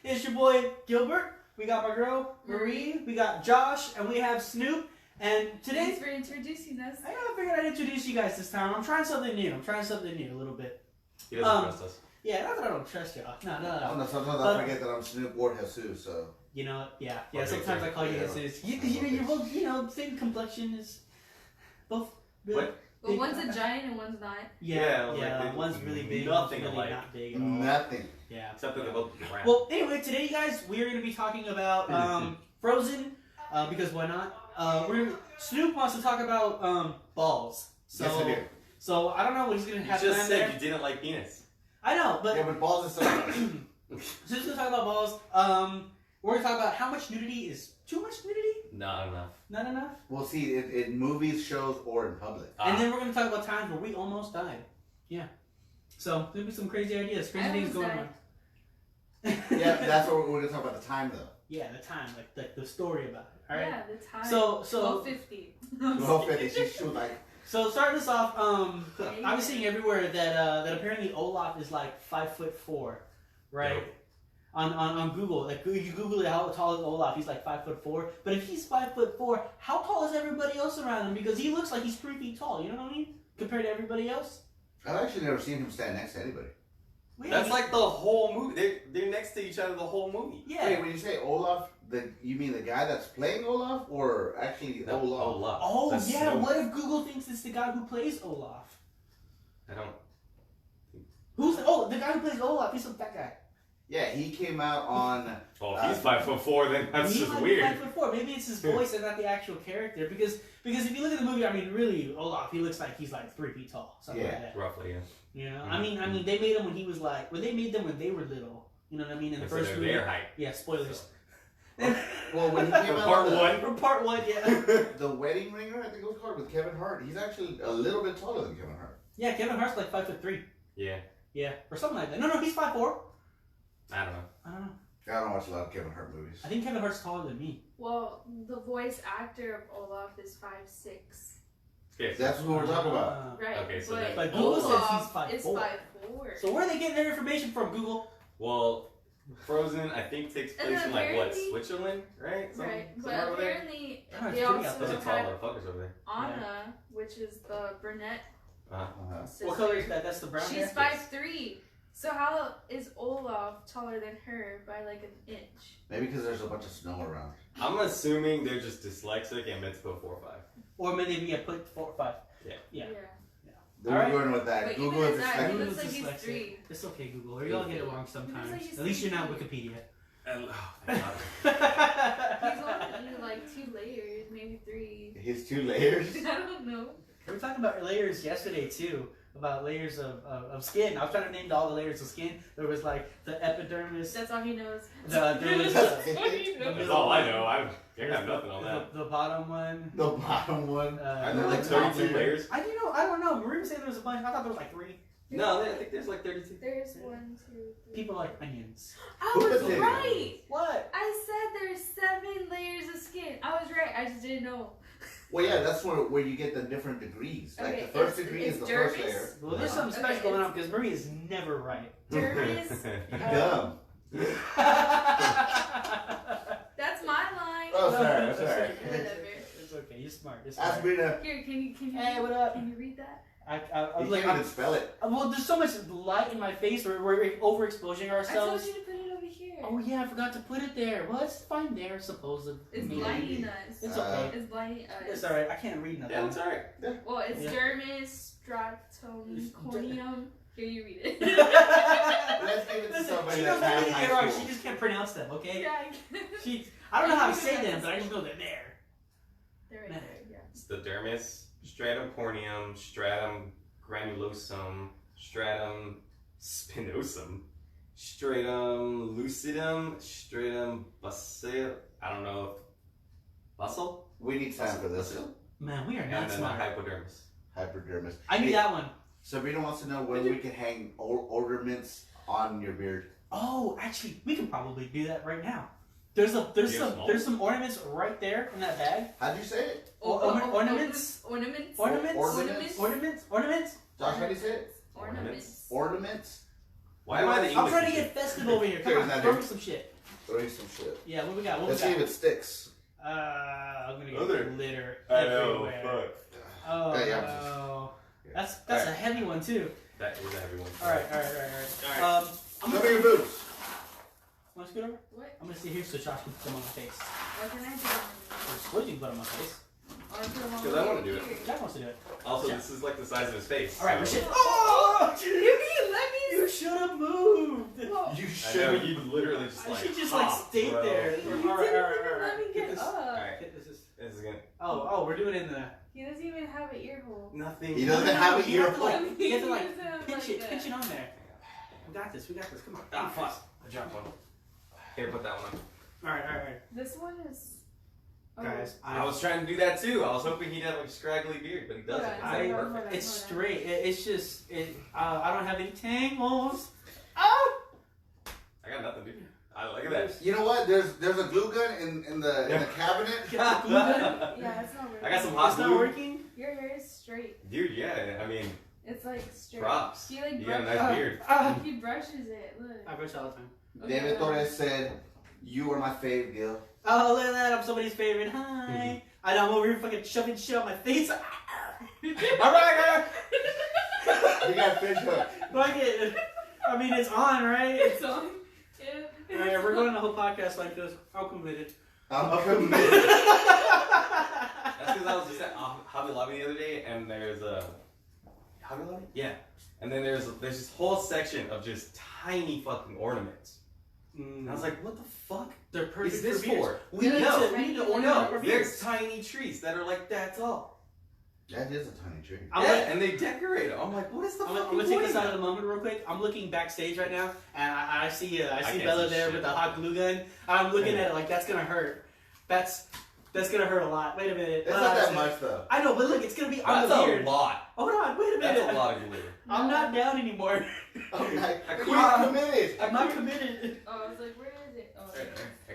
It's your boy Gilbert. We got my girl Marie. We got Josh, and we have Snoop. And today, thanks for introducing us. I figured I'd introduce you guys this time. I'm trying something new. A little bit. He doesn't trust us. Yeah, not that I don't trust y'all. No. Sometimes I forget that I'm Snoop or Jesus. So you know what? Yeah. Sometimes I call you Jesus. You're both, same complexion is both. Really what? But one's a giant and one's not. Yeah. One's really big. Nothing really alike. Not big at all. nothing. Yeah. Except that they're both round. Well, anyway, today, guys, we are going to be talking about Frozen, because why not? Snoop wants to talk about balls. So, yes, I do. So I don't know what he's going to have. You just said there. you didn't like penis. I know, but yeah, but balls is so. Since we're talking about balls, we're going to talk about how much nudity is too much nudity. Not enough. Not enough. We'll see in movies, shows, or in public. And then we're going to talk about times where we almost died. Yeah. So there'll be some crazy ideas, crazy things going on. Yeah, that's what we're going to talk about. The time though. Yeah, the time, like the story about it. All right. Yeah, the time. So 12:50. 12:50. She was like. So starting this off, I was seeing everywhere that apparently Olaf is like 5'4", right? Nope. On Google, like you Google it, how tall is Olaf? He's like 5'4". But if he's 5'4", how tall is everybody else around him? Because he looks like he's 3 feet tall. You know what I mean? Compared to everybody else. I've actually never seen him stand next to anybody. That's like the whole movie. They're next to each other the whole movie. Yeah. Wait, when you say Olaf, you mean the guy that's playing Olaf, or actually Olaf? Olaf. Oh That's yeah. Snoop. What if Google thinks it's the guy who plays Olaf? I don't. The guy who plays Olaf? He's a fat guy. Yeah, he came out on. Well, if he's 5'4", then that's He just might be weird. 5'4". Maybe it's his voice and not the actual character. Because if you look at the movie, I mean, really, Olaf, he looks like he's like 3 feet tall, something like that. Roughly, yeah. You know, Mm-hmm. I mean, they made him when he was like, they made them when they were little. You know what I mean? In the Instead first of movie. their height. Yeah, spoilers. Well, when he came out Part on one. For part one, yeah. the Wedding Ringer, I think it was called, with Kevin Hart. He's actually a little bit taller than Kevin Hart. Yeah, Kevin Hart's like 5'3". Yeah. Yeah, or something like that. No, he's 5'4". I don't know. I don't know. I don't watch a lot of Kevin Hart movies. I think Kevin Hart's taller than me. Well, the voice actor of Olaf is 5'6". Okay, That's what we're talking about. Right. Okay, so but But Google says he's Olaf 5'4". is 5'4". So where are they getting their information from, Google? Well, Frozen, I think, takes And place in like what, apparently- Switzerland, right? Right. But somewhere over there. apparently Oh, it's they pretty out also Those are tall had motherfuckers over there. Anna, which is the brunette sister. What color is that? That's the brown She's hair? 5'3". So how is Olaf taller than her by like an inch? Maybe because there's a bunch of snow around. I'm assuming they're just dyslexic and meant to put 4 or 5. Or maybe put 4 or 5. Yeah. Yeah. Then Alright. we're going with that. But Google even is at that, dyslexic. he Google's looks like he's dyslexic. 3. It's okay, Google. Or y'all get it wrong sometimes. like he's At least you're not 3. Wikipedia. Oh, thank God. He's only like 2 layers, maybe 3. His 2 layers. I don't know. We were talking about layers yesterday too, about layers of skin. I was trying to name all the layers of skin. There was like the epidermis. That's all he knows. There was That's all he knows. That's all I know. I got nothing on that. the bottom one. The bottom one. Are Uh, there like the top 32 layer. layers? I don't know. Marie was saying there was a bunch. I thought there was like 3. No, I think there's like 32. There's 1, 2, 3. People like onions. I Who was put it? right. What? I said there's 7 layers of skin. I was right. I just didn't know. Well, yeah, that's where you get the different degrees. Like Okay, the first it's- degree it's is the first dermis. layer. Well, there's something Okay, special going on it's- because Marie is never right. Dermis. Dumb. That's my line. Oh, sorry, That's sorry. okay. Whatever. It's okay. You're smart. You're Ask smart. me to. Here, can you Hey, what up? can you read that? I You like. can't even spell it. Well, there's so much light in my face. We're overexposing I told ourselves. you to put it over here. Oh yeah, I forgot to put it there. Well, it's fine there, supposedly. It's Maybe. blinding us. It's okay. It's blinding us. It's alright. I can't read nothing. Yeah, that's alright. Well, it's Yeah. dermis, stratum, corneum. Here, you read it. Let's give it to Listen, somebody she that's knows not in everything high wrong. school. She just can't pronounce them. Okay. Yeah. I don't know how to say them, but I just know they're there. They're right there. Yeah. It's the dermis, stratum corneum, stratum granulosum, stratum spinosum, stratum lucidum, stratum basal. I don't know if bustle. We need time for this. Man, we are And not then smart. hypodermis. Hypodermis. I knew that one. Sabrina wants to know when we can hang ornaments on your beard. Oh, actually, we can probably do that right now. There's some ornaments right there in that bag. How'd you say it? Ornaments? Ornaments. Ornaments? Ornaments. Ornaments? Ornaments? Josh, how do you say it? Ornaments. Ornaments. Why am I the English? I'm trying to teacher? get festive over here. Come Sure, on, not throw here. me some shit. Throw you some shit. Yeah, what we got? What Let's we see got? if it sticks. I'm gonna get Other. glitter I know. everywhere. Fuck. Oh Yeah, yeah. no. Yeah. That's a heavy one too. That is everyone. All right. I'm Show me gonna. your boobs. Want to scoot over? What? I'm gonna sit here so Josh can put them on my face. What can I do? What you can put on my face? Or put them on Because I wanna do it. here. Jack wants to do it. Also, Yeah. this is like the size of his face. All right, we're so- shit. Oh! Let me. You should have moved. Whoa. You I should. know you literally just I like. should just hop, like stay bro. there. You All didn't right. even let me Get get this. up. Alright, This is. this is gonna. Oh, we're doing it in the. He doesn't even have an ear hole. Nothing. He doesn't have an You ear have to hole. like, you have to He like doesn't have pinch like it, that. pinch it on there. We got this. Come on. Ah, fuck. I dropped one. Here, put that one on. All right. This one is. Oh. Guys, I was trying to do that too. I was hoping he'd have like a scraggly beard, but he doesn't. Hold It's on, like hold on, perfect. hold on. It's straight. It's just it. I don't have any tangles. Oh. I got nothing, dude. Look at that. You know what? There's a glue gun in the cabinet. Got the glue gun? Yeah, it's not working. I got some hot It's not glue. working. Your hair is straight. Dude, yeah. I mean, It's like straight. props. He like You got a brushes. nice beard. He brushes it. Look. I brush all the time. David Torres said, "You are my fave, Gil." Oh, look at that! I'm somebody's favorite. Hi. I know I'm over here fucking shoving shit on my face. All right, You got fish hook. fuck it. I mean, it's on, right? It's on. Yeah. All right, we're going the whole podcast like this. I'm committed. I'm committed. That's because I was just at Hobby Lobby the other day, and there's a Hobby Lobby, yeah, and then there's this whole section of just tiny fucking ornaments. And I was like, what the fuck? They're perfect Is this for beers. for? We need No, to no, ornament our No, beers. there's tiny trees that are like that tall. That is a tiny tree. I'm Yeah, like- and they decorate them. I'm like, what is the I'm fucking gonna take point this of out of that? the moment real quick. I'm looking backstage right now, and I see can't Bella see there shit. with the hot glue gun. I'm looking at it like that's gonna hurt. That's gonna hurt a lot. Wait a minute. It's not that much though. I know, but look, it's gonna be on That's the a beard. lot. Hold on, wait a That's minute. a lot of glitter. I'm not down anymore. I'm not quit. committed. I'm not committed. Oh, I was like, where is it? Oh.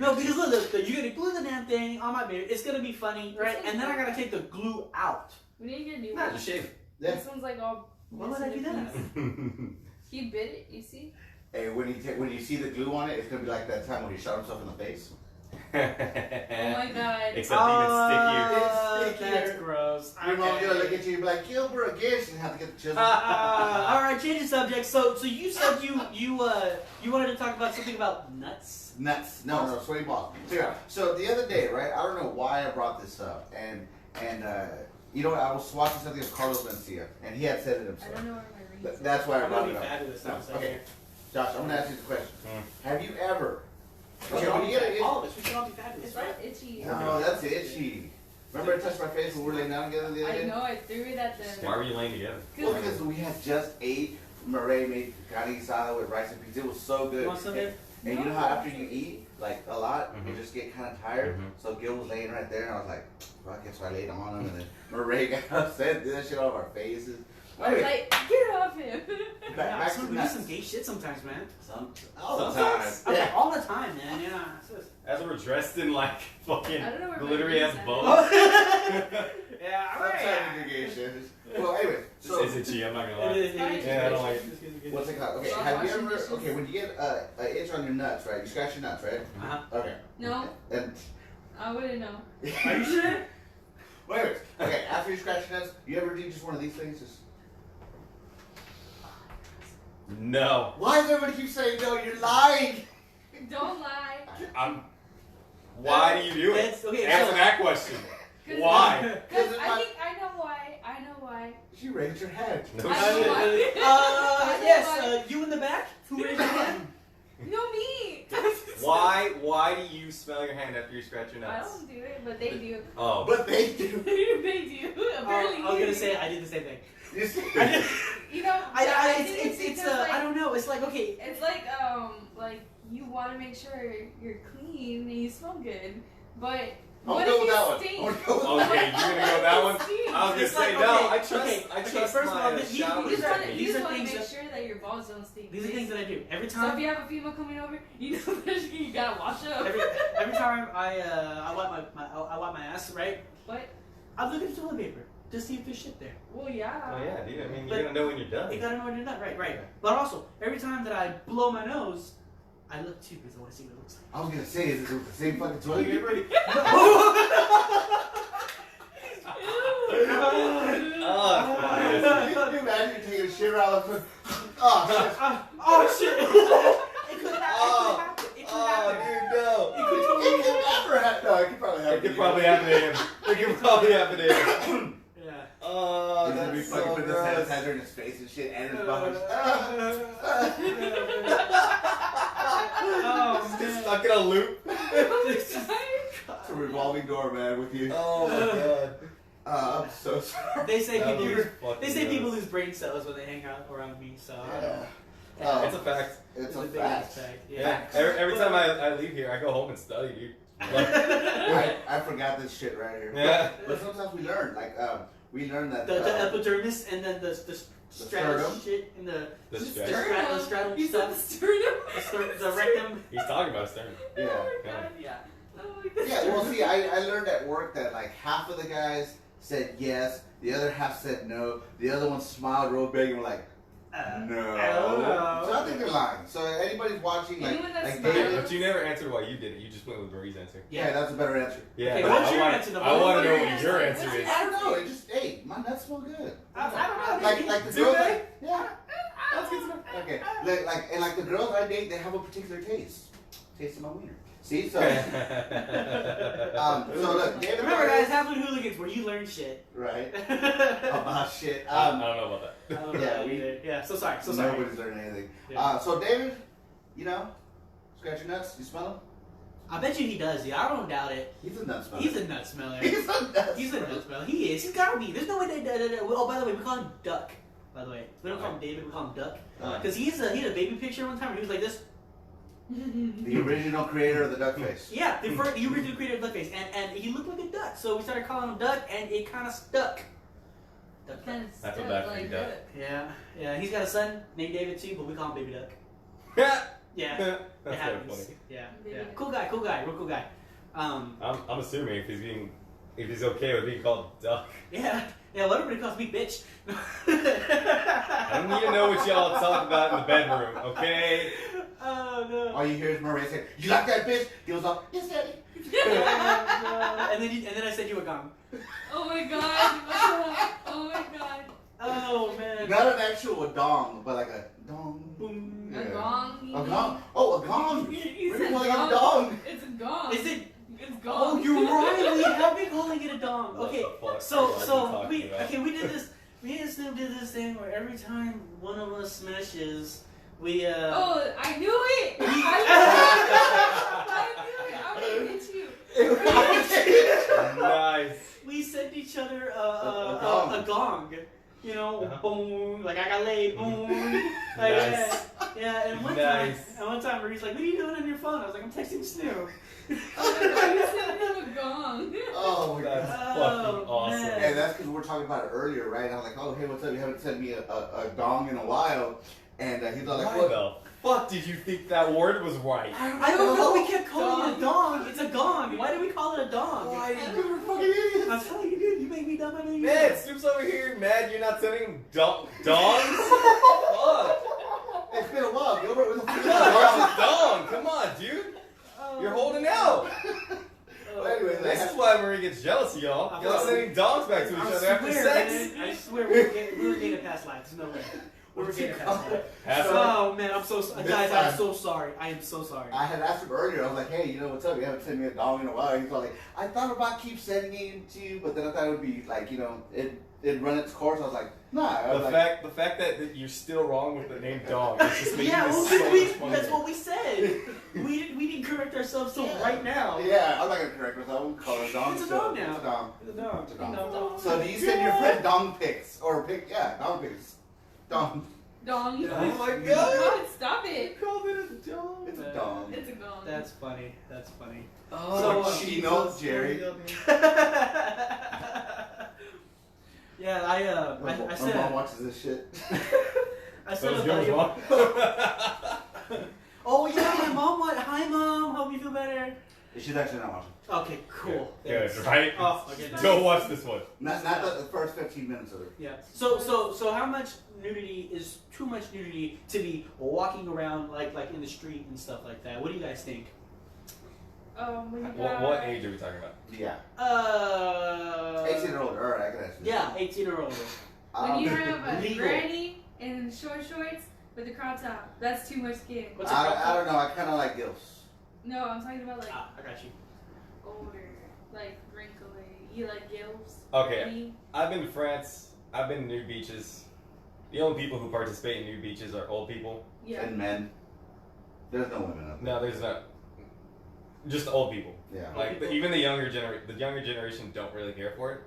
No, because look, you're gonna glue the damn thing on my beard. It's gonna be funny, right? This And then I one's- gotta take the glue out. We need to get a new Nah, one. just shave Yeah. This one's like all. Why would I do missing a that? piece. it. He bit it. You see? Hey, when you see the glue on it, it's gonna be like that time when he shot himself in the face. Oh my god. Except even stickier. It's stickier. That's gross. Your mom's Okay. gonna look at you and be like, "Gilbert again." She's gonna have to get the chisel. All right, change the subject. So you said you wanted to talk about something about nuts. Nuts. No, sweaty balls. So the other day, right? I don't know why I brought this up, and you know, I was watching something of Carlos Mencia, and he had said it I himself. don't know where my ring is. That's why I I'm brought gonna it be up. fabulous. No, I'm saying okay, here. Josh, I'm gonna ask you the question. Have you ever? We Okay, should all when be you get fab- it. all of us. We should all be fabulous, It's right? not itchy. No, that's itchy. Remember I touched my face when we were laying down together the other I day? know. I threw it at them. Why were you laying together? Well, because we had just ate. Murray made carne asada with rice and peas. It was so good. You want some, Dave? And you know how after you eat like a lot, you Mhm. just get kind of tired. Mhm. So Gil was laying right there, and I was like, "Fuck it." So I laid on him, and then Murray got upset, did that shit all over our faces. I was like, get off him. Yeah, to we do nuts. some gay shit sometimes, man. All the time. Sometimes. Okay, Yeah. all the time, man. Yeah. It's just- As we're dressed in like fucking I don't know where my glittery ring ass is at. bows. Yeah, all right. Sometimes we do gay shit. Well, anyway, This so is itchy, I'm not gonna It lie. is, it is. Yeah, I don't like what's it called? Okay, Stop have you washing ever? dishes. Okay, when you get an itch on your nuts, right? You scratch your nuts, right? Uh-huh. Okay. No, And I wouldn't know. Are you sure? wait. Okay, after you scratch your nuts, you ever do just one of these things? Just No. why does everybody keep saying no? You're lying. Don't lie. Why do you do it? It's- okay, Answer so- that question. 'Cause- Why? Because Because I think I know why. I know why. She raised her hand. No I know shit. why. Yes, I know you in the back? Who raised your hand? No, me. Why do you smell your hand after you scratch your I nuts? don't do it, but they do. Oh. But they do. They do. Apparently, I was gonna say I did the same thing. You see? I did. You know, I think it's because, I don't know. It's like okay. It's like you want to make sure you're clean and you smell good, but I'll what go if with you that one. stink? I'll go with that Okay, you're gonna go with that one? Stink. I was gonna It's say like, no. okay, I trust. okay, I okay, trust first of all, my these- shower You just want to technique. These are make things that- sure that your balls don't stink. These are things that I do every So if time. you have a female coming over, you know that you gotta wash up. Every time I wipe my ass, right? What? I look at the toilet paper. Just see if there's shit there. Well, yeah. Oh yeah, dude. I mean, But- you don't know when you're done. You gotta know when you're done. Right. But also, every time that I blow my nose, I look too because I want to see what it looks like. I was gonna say, is it the same fucking toilet paper? Oh, Can you imagine you taking a shit around the oh shit. Oh shit! It could happen. It could happen. dude, no. It could It totally could happen. never happen. No, it could probably happen. It could probably happen to him. It could probably happen to him. Yeah. Oh, He's gonna be that's fucking so putting gross. his sanitizer in his face and shit and his mouth. Oh Just man. stuck in a loop. It's a revolving door, man, with you. Oh my god. I'm so sorry. They say That people. was They fucking say people gross. lose brain cells when they hang out around me. So. Yeah. It's a fact. It's a big fact. Yeah. Every time I leave here, I go home and study, dude. I forgot this shit right here. Yeah. But sometimes we learn, like, we learn that. The epidermis and then the stratus sternum? shit in the The stratum You said the stuff. sternum? The rectum. He's talking about sternum. Yeah. Oh my god, yeah. Oh my god. Yeah, well, see, I learned at work that, like, half of the guys said yes, the other half said no, the other one smiled real big and were like, no. Oh. So I think they're lying. So anybody's watching, like, Anyone that like smiles- David, But you never answered why you did it. You just went with Marie's answer. yeah, that's a better answer. Yeah. Okay, but what's I your want- answer, though? I want to What's know your what answer? your What's answer your is. I don't know. It just, hey, my nuts smell good. I don't know. Like the Do girls, they? like, yeah. That's good stuff. Okay, like the girls I date, they have a particular taste. Taste of my wiener. See, so so look, David Remember, Barnes- guys, Halfwitt Hooligans, where you learn shit. right? Oh, About shit. I don't know about that. yeah. So sorry. So sorry. Nobody's learning anything. Yeah. So David, you know, scratch your nuts. You smell them? I bet you he does. Yeah, I don't doubt it. He's a nut smeller. He's a nut smeller. He's a nut He's a smeller. nut smeller. He is. He's gotta be. There's no way that. Oh, by the way, we call him Duck. By the way, we don't call him David. We call him Duck. Because he had a baby picture one time where he was like this. The original creator of the duck face. Yeah, the original creator of Duck Face, and he looked like a duck. So we started calling him Duck, and it kind of stuck. Duck. Kind of That's stuck a bad like thing, that. Yeah. He's got a son named David too, but we call him Baby Duck. Yeah. That's It kind of happens. funny. Yeah. Baby Duck. Cool guy, real cool guy. I'm assuming if he's okay with being called Duck. Yeah, well, everybody calls me bitch. I don't need to know what y'all talk about in the bedroom, okay? Oh no. All you hear is Maria say, "You like that bitch?" He goes off, "Yes, daddy." And then I said you a gong. Oh my god. Oh my god. Oh man. Not an actual dong, but like a dong. Boom. A Yeah. gong. A gong? Oh, a gong. You We're said calling it a gong. dong. It's a gong. Is it? It's gong. Oh, you're right. We have been calling it a dong. What Okay. the fuck So are you talking we about? we did this. Me and Snoop did this thing where every time one of us smashes, we Oh, I knew it. I knew it. I'm gonna hit you. Nice. we sent each other gong. a gong. You know, Uh-huh. boom, like I got laid, boom. Like, Nice. yeah. And one Nice. time, Marie's like, "What are you doing on your phone?" I was like, "I'm texting Snoop." Oh my god, you sent him a gong. Oh my That's god. fucking awesome. man. And that's because we were talking about it earlier, right? I was like, "Oh, hey, what's up? You haven't sent me a dong in a while." And he's all like, Why "What?" the fuck did you think that word was right? I don't know. We kept calling it a dong. It's a gong. Why do we call it a dong? Why? Because we're fucking idiots. I'm telling you, dude. You make me dumb. I know you. Man, Snoop's over here mad you're not sending him dongs? Fuck. It's been a while, Gilbert. What the fuck? Where's the dong? Come on, dude. You're holding out. Well, anyways, This is why Marie gets jealous of y'all. Y'all sending dongs back to each other after sex. Man, I swear we were getting past life. There's no way. We were getting past life. Have some? Oh man, I'm so guys. I'm so sorry. I am so sorry. I had asked him earlier. I was like, "Hey, you know what's up? You haven't sent me a dong in a while." He's all like, "I thought about keep sending it to you, but then I thought it would be like, you know, it'd run its course." I was like, "Nah." I was The fact that you're still wrong with the name dog is just making Yeah, this well, so much funnier. that's what we said. we didn't correct ourselves till right now. Yeah, I'm not gonna correct myself. We'll call it a dong. It's a so dong now. It's a dong. It's a dong. It's a dong. Dong. So do you send your friend dong pics or pic? Yeah, dong pics. Dong. Dong. Oh my god! God, stop it. Called it a dong. It's a dong. It's a gong. That's funny. That's funny. Oh, So, Chino, Jerry. Yeah, My I mom said watches this shit. I said Those about yours, you. Mom? Oh yeah, my mom. Hi mom. Hope you feel better. Is She's actually not watching. Okay, cool. Good, Thanks. right? Oh, okay. Don't watch this one. Not the first 15 minutes of it. Yeah. So how much nudity is too much nudity to be walking around like in the street and stuff like that? What do you guys think? When you What age are we talking about? Yeah. 18 18-year-old, alright, I can answer this. Yeah, 18-year-old. When you have a Legal. granny in short shorts with a crop top, that's too much skin. What's a I don't know, I kind of like gilfs. No, I'm talking about like I got you. older, like wrinkly. You like gills? Okay, Me? I've been to France. I've been to nude beaches. The only people who participate in nude beaches are old people. Yeah. And men. There's no women up there. No, there's not. Just old people. Yeah. Like even the younger generation don't really care for it.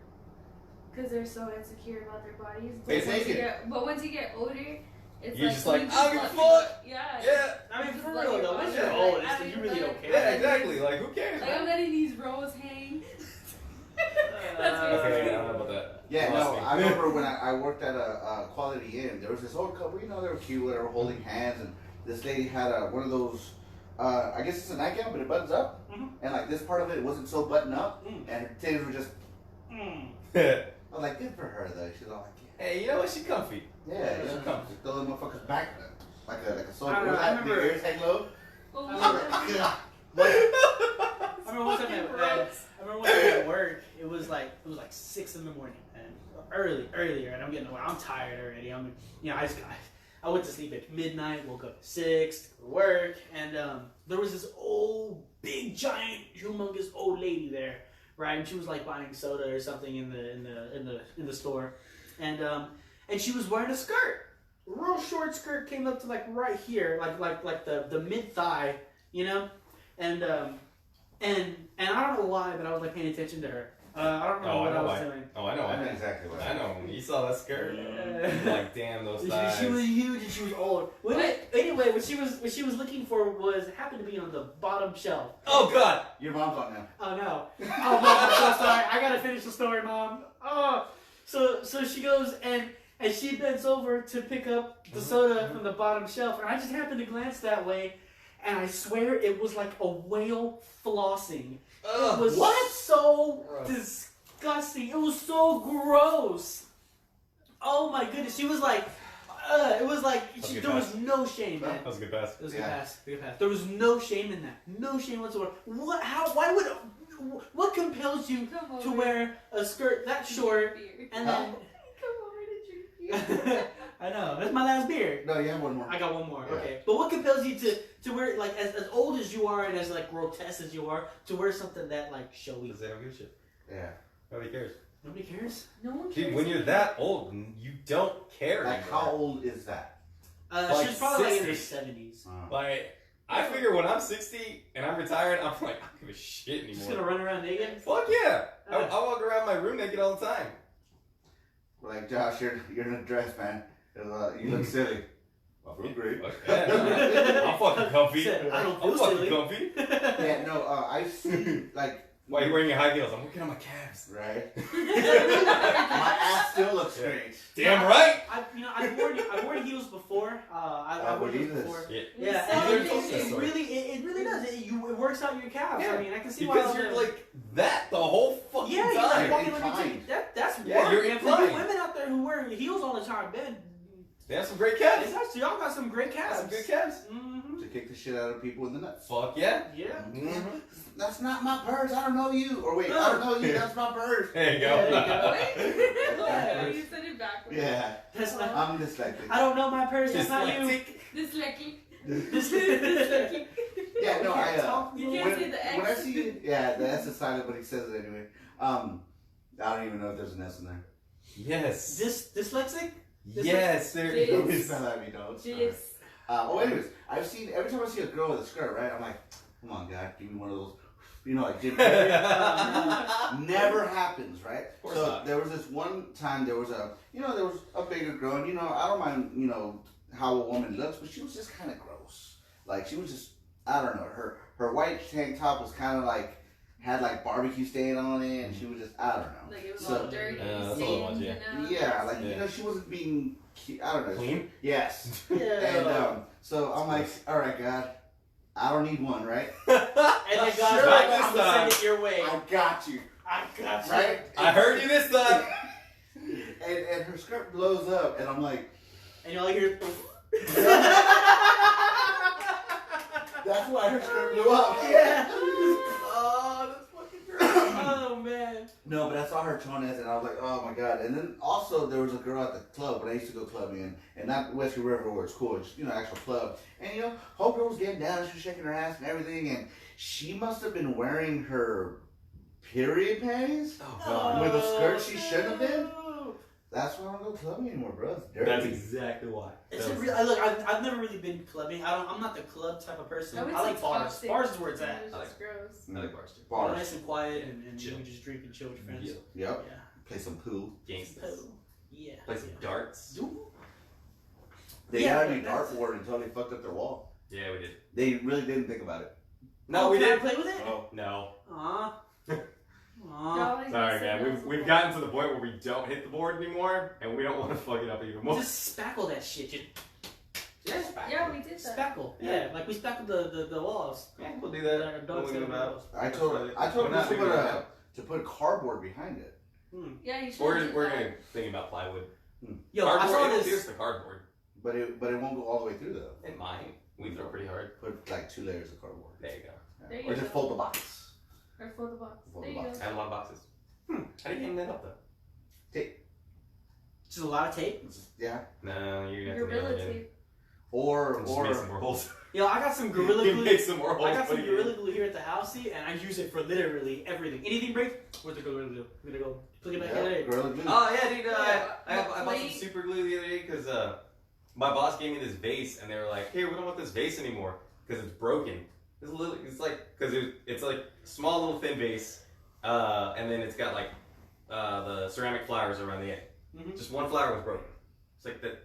Because they're so insecure about their bodies. They But take it. once you get older, it's You're like just like, you I don't give a let fuck. people- Yeah. Yeah. I mean, Just for let real your though, once body you're go. old, Like, it's, I you mean, really like- don't care. Yeah, exactly. Like who cares? Like I'm Man? letting these rolls hang. That's Okay, I basically don't know about that. Yeah, Lost no, me. I remember when I worked at a Quality Inn, there was this old couple, you know, they were cute, they were holding hands, and this lady had one of those, I guess it's a nightgown, but it buttons up, and like this part of it wasn't so buttoned up, and her titties were just, I was like, good for her though, she's all like, Hey, you know what? She comfy. yeah, She yeah, comfy. throw them motherfuckers back, like a soldier, I don't know, was I that, the remember- ears hang low? Oh, I my I remember one time fucking at, gross. I remember one time at work, it was like 6 in the morning and earlier, and I'm getting I'm tired already. I went to sleep at midnight, woke up at 6 to go to work, and there was this old, big, giant, humongous old lady there, right? And she was like buying soda or something in the store, and she was wearing a skirt, a real short skirt, came up to like right here, like the mid thigh, you know, and I don't know why, but I was like paying attention to her. I don't know Oh, I what know I was why. doing. Oh, I know. I know I exactly what I know. When you saw that skirt, Yeah. like damn those thighs. She was huge and she was old. Anyway, what she was looking for happened to be on the bottom shelf. Oh God! Your mom's on now. Oh no! Oh mom, I'm so sorry. I gotta finish the story, mom. Oh, so she goes and she bends over to pick up the soda from the bottom shelf, and I just happened to glance that way, and I swear it was like a whale flossing. It was so disgusting. It was so gross. Oh my goodness. She was like, it was like, there was no shame, man. That was a good pass. It was a Yeah. good pass. There was no shame in that. No shame whatsoever. What compels you Come over. to wear a skirt that short Beer. and then... Come over to drink beer. I know. That's my last beer. No, you have one more. I got one more. Yeah. Okay. But what compels you to wear, like, as old as you are and as, like, grotesque as you are, to wear something that, like, showy? Because they don't give a shit. Yeah. Nobody cares. Nobody cares? No one cares. Dude, when you're that old, you don't care Like, anymore. how old is that? Like She was probably like in her 60. 70s. Like, I figure when I'm 60 and I'm retired, I'm like, I don't give a shit She's anymore. gonna run around naked? Fuck yeah! I walk around my room naked all the time. Like, Josh, you're in a dress, man. You look silly. I feel great. Fuck that. I'm fucking comfy. Said, I don't I'm feel fucking silly. comfy. Yeah, no, I've seen, like... Why are you wearing your high heels? I'm working on my calves. Right? My ass still looks Yeah. great. Damn right! I've worn heels before. I've worn heels Jesus. before. Yeah. Yeah, So and You're supposed to it sort of- really does. It works out your calves. Yeah. I mean, I can see why. Because all you're the- like that the whole fucking yeah, you're time. like walking Inclined. like a that's Yeah, work. you're And for you inclined. women out there who wear heels all the time, man, They have some great calves. it's actually y'all got some great They have calves. some good calves. Mm-hmm. To kick the shit out of people in the nuts. Fuck yeah. Yeah. Mm-hmm. That's not my purse. I don't know you. Or wait, I don't know you. That's my purse. There you go. There you go. Wait. You said it backwards. Yeah. That's not. I'm dyslexic. I don't know my purse. That's not you. Dyslexic. Dyslexic. Dyslexic. Yeah, no, You can't when, say the X. when I see, yeah, the S is silent, but he says it anyway. I don't even know if there's an S in there. Yes. Dyslexic. Yes, there Yes. Don't is. spell at me, don't. Jeez. Anyways, every time I see a girl with a skirt, right, I'm like, come on, God, give me one of those, you know, like Jim Carrey. Never happens, right? Of course So not. there was this one time, there was a bigger girl, and, I don't mind, how a woman looks, but she was just kind of gross. Like, she was just, I don't know, her white tank top was kind of like, had like barbecue stain on it, and she was just, I don't know. Like it was So- all dirty. that's a stained, little much, yeah. Yeah, like, Yeah. she wasn't being, I don't know. Clean? Yes. Yeah. And so I'm like, all right, God, I don't need one, right? And then God's Sure, like, this I'm gonna time. send it your way. I got you, I got you. right? I heard you this time. And her skirt blows up, and I'm like, And you all hear. that's why her skirt blew up. Yeah. Oh, that's fucking great. Oh man. No, but I saw her chones, and I was like, oh my god. And then also there was a girl at the club when I used to go clubbing, and not Whiskey River where it's cool, it's actual club. And whole girl was getting down, she was shaking her ass and everything, and she must have been wearing her period panties Oh god. with a skirt she shouldn't have been. Oh. That's why I don't go clubbing anymore, bro. It's dirty. That's exactly why. Is it real? Look, I've never really been clubbing. I'm not the club type of person. I like bars. toxic. Bars is where it's at. It's I just gross. I like bars too. Bars. Nice and quiet, and Chill. you can just drink and chill with your friends. Yeah. Yep. Yeah. Play some pool. Gangsters. Oh, yeah. Play some darts. They Yeah, got a new but dart board until they fucked up their wall. Yeah, we did. They really didn't think about it. No, Oh, we can I did. play with it? Oh. No. Aw. Aw. Y'all Sorry, say man. those We've gotten to the point where we don't hit the board anymore, and we don't want to fuck it up even more. Just spackle that shit. Just Yeah, we did that. spackle. Yeah, like we spackled the walls. Yeah, we'll do Our that. dogs We'll did leave the them out. walls. I told We're them not to figuring it put out. cardboard behind it. Yeah, you should. We're do we're that. gonna think about plywood. Yo, Cardboard. I saw It'll pierce this. the cardboard. But it won't go all the way through though. It might. We throw pretty hard. Put like 2 layers of cardboard. There you go. There Or you just go. fold the box. Or fold the box. Fold There the you box. go. I had a lot of boxes. How do you hang that up though? Just a lot of tape. Yeah. No, you have to nail Gorilla it in. tape. Or Just make some more holes. Yo, I got some gorilla You glue. make some more holes. I got some put it in. gorilla glue here at the house, see, and I use it for literally everything. Anything breaks, where's the gorilla glue? I'm gonna go plug it back Yeah, in. Gorilla Glue. Oh yeah, dude. Yeah, I bought some plate. super glue the other day because my boss gave me this vase, and they were like, "Hey, we don't want this vase anymore because it's broken." It's like because it's like a small little thin vase, and then it's got like the ceramic flowers around the end. Mhm. Just one flower was broken. It's like that.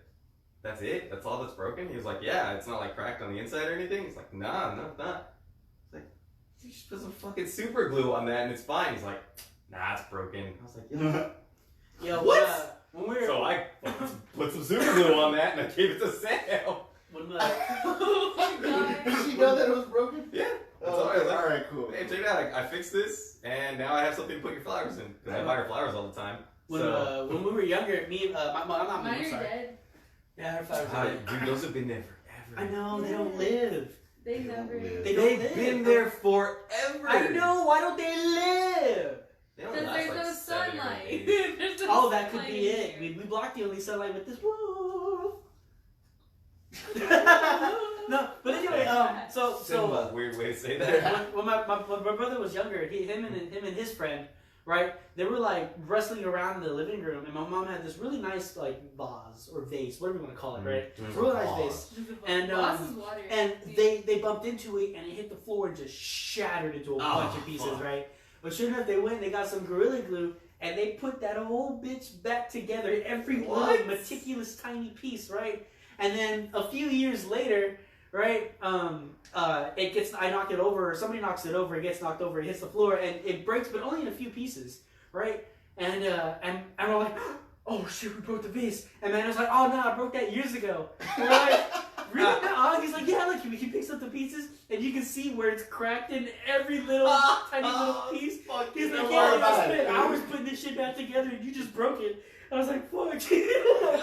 That's it. That's all that's broken. He was like, "Yeah, it's not like cracked on the inside or anything." He's like, "Nah, no, it's not." It's like, "You just put some fucking super glue on that and it's fine." He's like, "Nah, it's broken." I was like, "Yeah." Yo, What? When we were So I put some super glue on that, and I gave it to Sam. when Oh my god. Did she know that it was broken? Yeah. That's Oh, all right. all right, cool. Hey, check it out. I fixed this, and now I have something to put your flowers in. Because I buy her flowers all the time. when we were younger, me and my mom, I'm Mine are sorry. dead. Yeah, her flowers are Ah, dead. dude, those have been there forever. I know, they don't live. They They never. don't live. They don't They've live. been there forever. I know, why don't they live? They don't Because last there's like no 7 or sunlight. 8 There's no Oh, that could sunlight be in it. here. We blocked the only sunlight with this roof. No, but anyway, so Simba. Weird way to say that. when my brother was younger, him and his friend, right? They were like wrestling around in the living room, and my mom had this really nice like vase or vase, whatever you want to call it, right? Mhm. Really nice vase. And, Boss is water. And they bumped into it, and it hit the floor and just shattered into a bunch of pieces, fuck. right? But sure enough, they went and they got some Gorilla Glue, and they put that whole bitch back together, every little What? meticulous tiny piece, right? And then a few years later, right, I knock it over, or somebody knocks it over, it gets knocked over, it hits the floor, and it breaks, but only in a few pieces, right? And we're like, oh shit, we broke the vase. And man was like, oh no, I broke that years ago. And we're like, really? No? He's like, yeah, look, he picks up the pieces, and you can see where it's cracked in every little tiny little piece. He's like, yeah, I spent hours putting this shit back together, and you just broke it. I was like, fuck.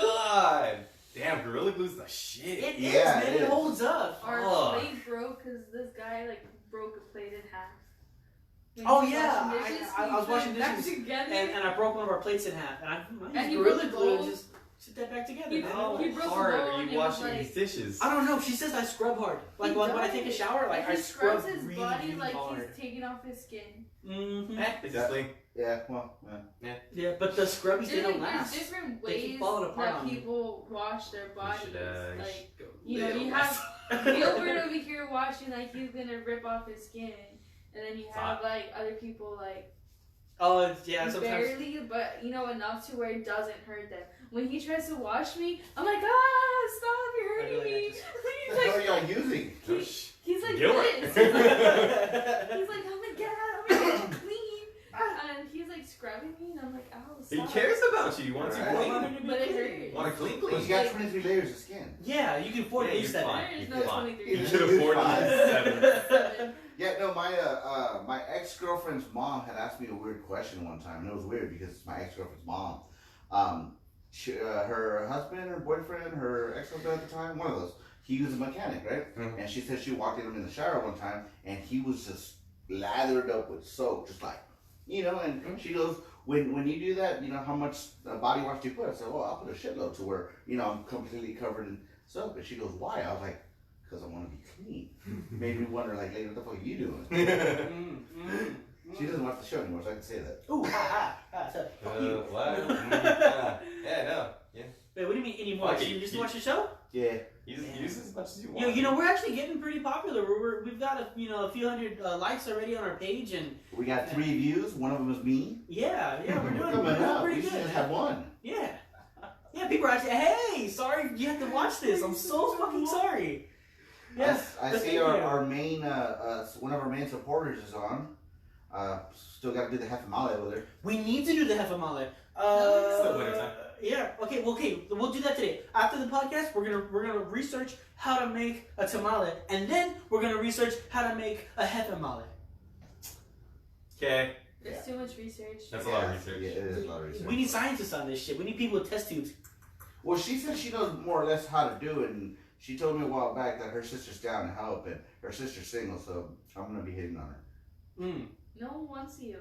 God. Damn, Gorilla Glue's the shit. It is, Yeah, man. it It is. holds up. Our Fuck. plate broke because this guy like broke a plate in half. When Oh, he was yeah, washing dishes, I he was put washing it back dishes, together. And I broke one of our plates in half, and I And used he Gorilla broke the Glue and bowl. just sit that back together, He man. broke- How he broke the hard bowl are and you it was washing like- these dishes? I don't know. She says I scrub hard. Like when I take a shower, like I he scrub scrubs his really, body really like hard. he's taking off his skin. Mm-hmm. It's just like, Yeah, well, yeah. Yeah, but the scrubbies they don't There's last. different They keep ways falling apart that on you. people wash their you bodies. should, Like go you know, live. you have Gilbert over here washing like he's gonna rip off his skin, and then you have like other people like Oh yeah, sometimes. barely, but you know enough to where it doesn't hurt them. When he tries to wash me, I'm like, ah, stop, you're I hurting really me. like he's What are like, y'all using? he's like Gilbert. this. He's like, I'm gonna get out, I'm gonna get clean, and he's like scrubbing me, and I'm like, ow, He stop. cares about you. He wants you Right. clean. But it hurts. Want to clean, Well, clean. you got 23 layers of skin. Yeah, you can afford Yeah, to you're use that. fine. There is You're no fine. 23. You Yeah. should afford it. 7. Yeah, no, my ex-girlfriend's mom had asked me a weird question one time, and it was weird because it's my ex-girlfriend's mom. Her husband, her boyfriend, her ex-husband at the time, one of those, he was a mechanic, right? Mhm. And she said she walked in him in the shower one time, and he was just lathered up with soap, just like, and she goes, when you do that, how much body wash do you put? I said, well, I'll put a shitload to where, I'm completely covered in soap. And she goes, why? I was like, because I want to be clean. Made me wonder, like, lady, what the fuck are you doing? She doesn't watch the show anymore, so I can say that. Ooh, fuck you. What? Yeah, no. Yeah. Wait, what do you mean anymore? Fuck You it. just watch the show? Yeah. Use as much as you want. We're actually getting pretty popular. We've got a few hundred likes already on our page, and We got 3 views. One of them is me. yeah, we're doing Coming up. pretty We should good. just have one. Yeah, people are actually, hey, sorry you have to watch this. I'm so fucking sorry. Yes, I see our main, one of our main supporters is on. Still got to do the half a mile with her. we need to do the hefamale. Still wintertime. Yeah. Okay. We'll do that today. After the podcast, we're gonna research how to make a tamale, and then we're gonna research how to make a hefamale. Okay. There's too much research. That's a lot of research. Yeah, it is a lot of research. We need scientists on this shit. We need people with test tubes. Well, she said she knows more or less how to do it, and she told me a while back that her sister's down to help, and her sister's single, so I'm gonna be hitting on her. No one wants you.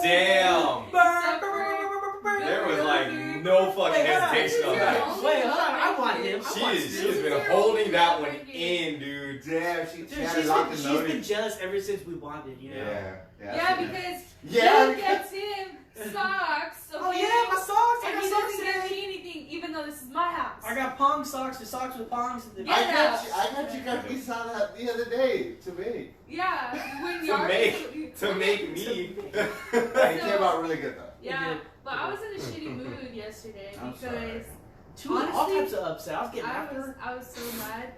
Damn. There was like no fucking Wait, hold on. hesitation on that. Wait, hold on. I want him. She's been holding that one in, dude. Damn, she Dude, had she's it locked and been loaded. jealous ever since we bonded, Yeah. Yeah, because Yeah. you gets him socks. Okay? Oh yeah, my socks. I And got he socks doesn't get today. me anything, even though this is my house. I got pong socks. The socks with pongs. Yeah. I got you got these on that the other day to me. Yeah, when To y'all make me. It came out really good though. Yeah, did. but I was in a shitty mood yesterday I'm because All honestly, types of upset. I was getting I after was her. I was so mad.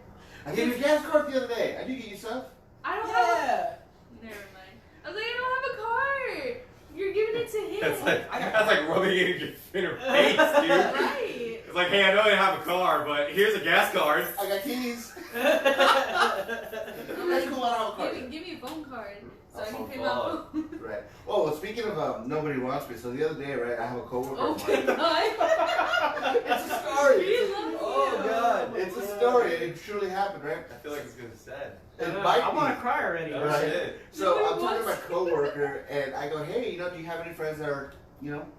I gave you a gas card the other day. I did get you stuff. I don't have. Yeah. Never mind. I was like, I don't have a car. You're giving it to him. That's like rubbing it in your face, dude. Right. It's like, hey, I know I have a car, but here's a gas card. I got keys. I'm That's like, cool. I don't have a card. give me a phone card so I Oh, can pay my fuck. phone. Right. Oh, well, speaking of nobody wants me. So the other day, right, I have a coworker. of Okay, mine. bye. It's a story. We love you. Oh, God. It's a story. It truly happened, right? I feel like it's gonna be sad. It I might want be. to cry already. Oh, Right. shit. So Nobody I'm talking to my wants- coworker, and I go, hey, do you have any friends that are,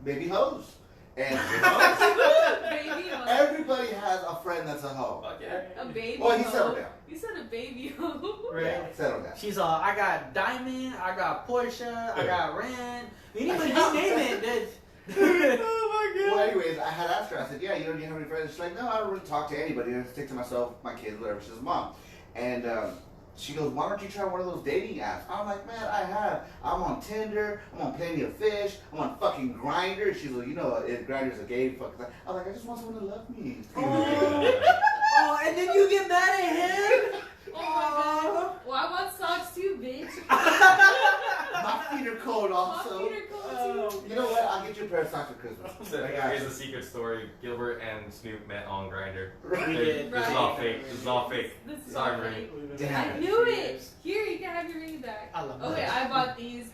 baby hoes? And Baby hoe. everybody has a friend that's a hoe. Fuck yeah. A baby Well, he hoe. settled down. You said a baby hoe. Right. Yeah, settled down. She's I got Diamond, I got Porsche, I got Ren. Anybody you name it. Oh Well, anyways, I had asked her, I said, yeah, do you have any friends? She's like, no, I don't really talk to anybody. I just stick to myself, my kids, whatever. She's mom. And she goes, why don't you try one of those dating apps? I'm like, man, I have. I'm on Tinder. I'm on Plenty of Fish. I'm on fucking Grindr. She's like, Grindr's a gay fucking thing. I was like, I just want someone to love me. Oh, and then you get mad at him? Oh my god. Well, I want socks too, bitch. My feet are cold My also. feet are cold too. You know what? I'll get you a pair of socks for Christmas. So I got here's you. a secret story. Gilbert and Snoop met on Grindr. We did. This is all fake. This is all fake. This is Sorry, all Marie. fake. We've been Damn. married I for knew 3 it. years. Here, you can have your ring back. I love Oh wait, that. I bought these.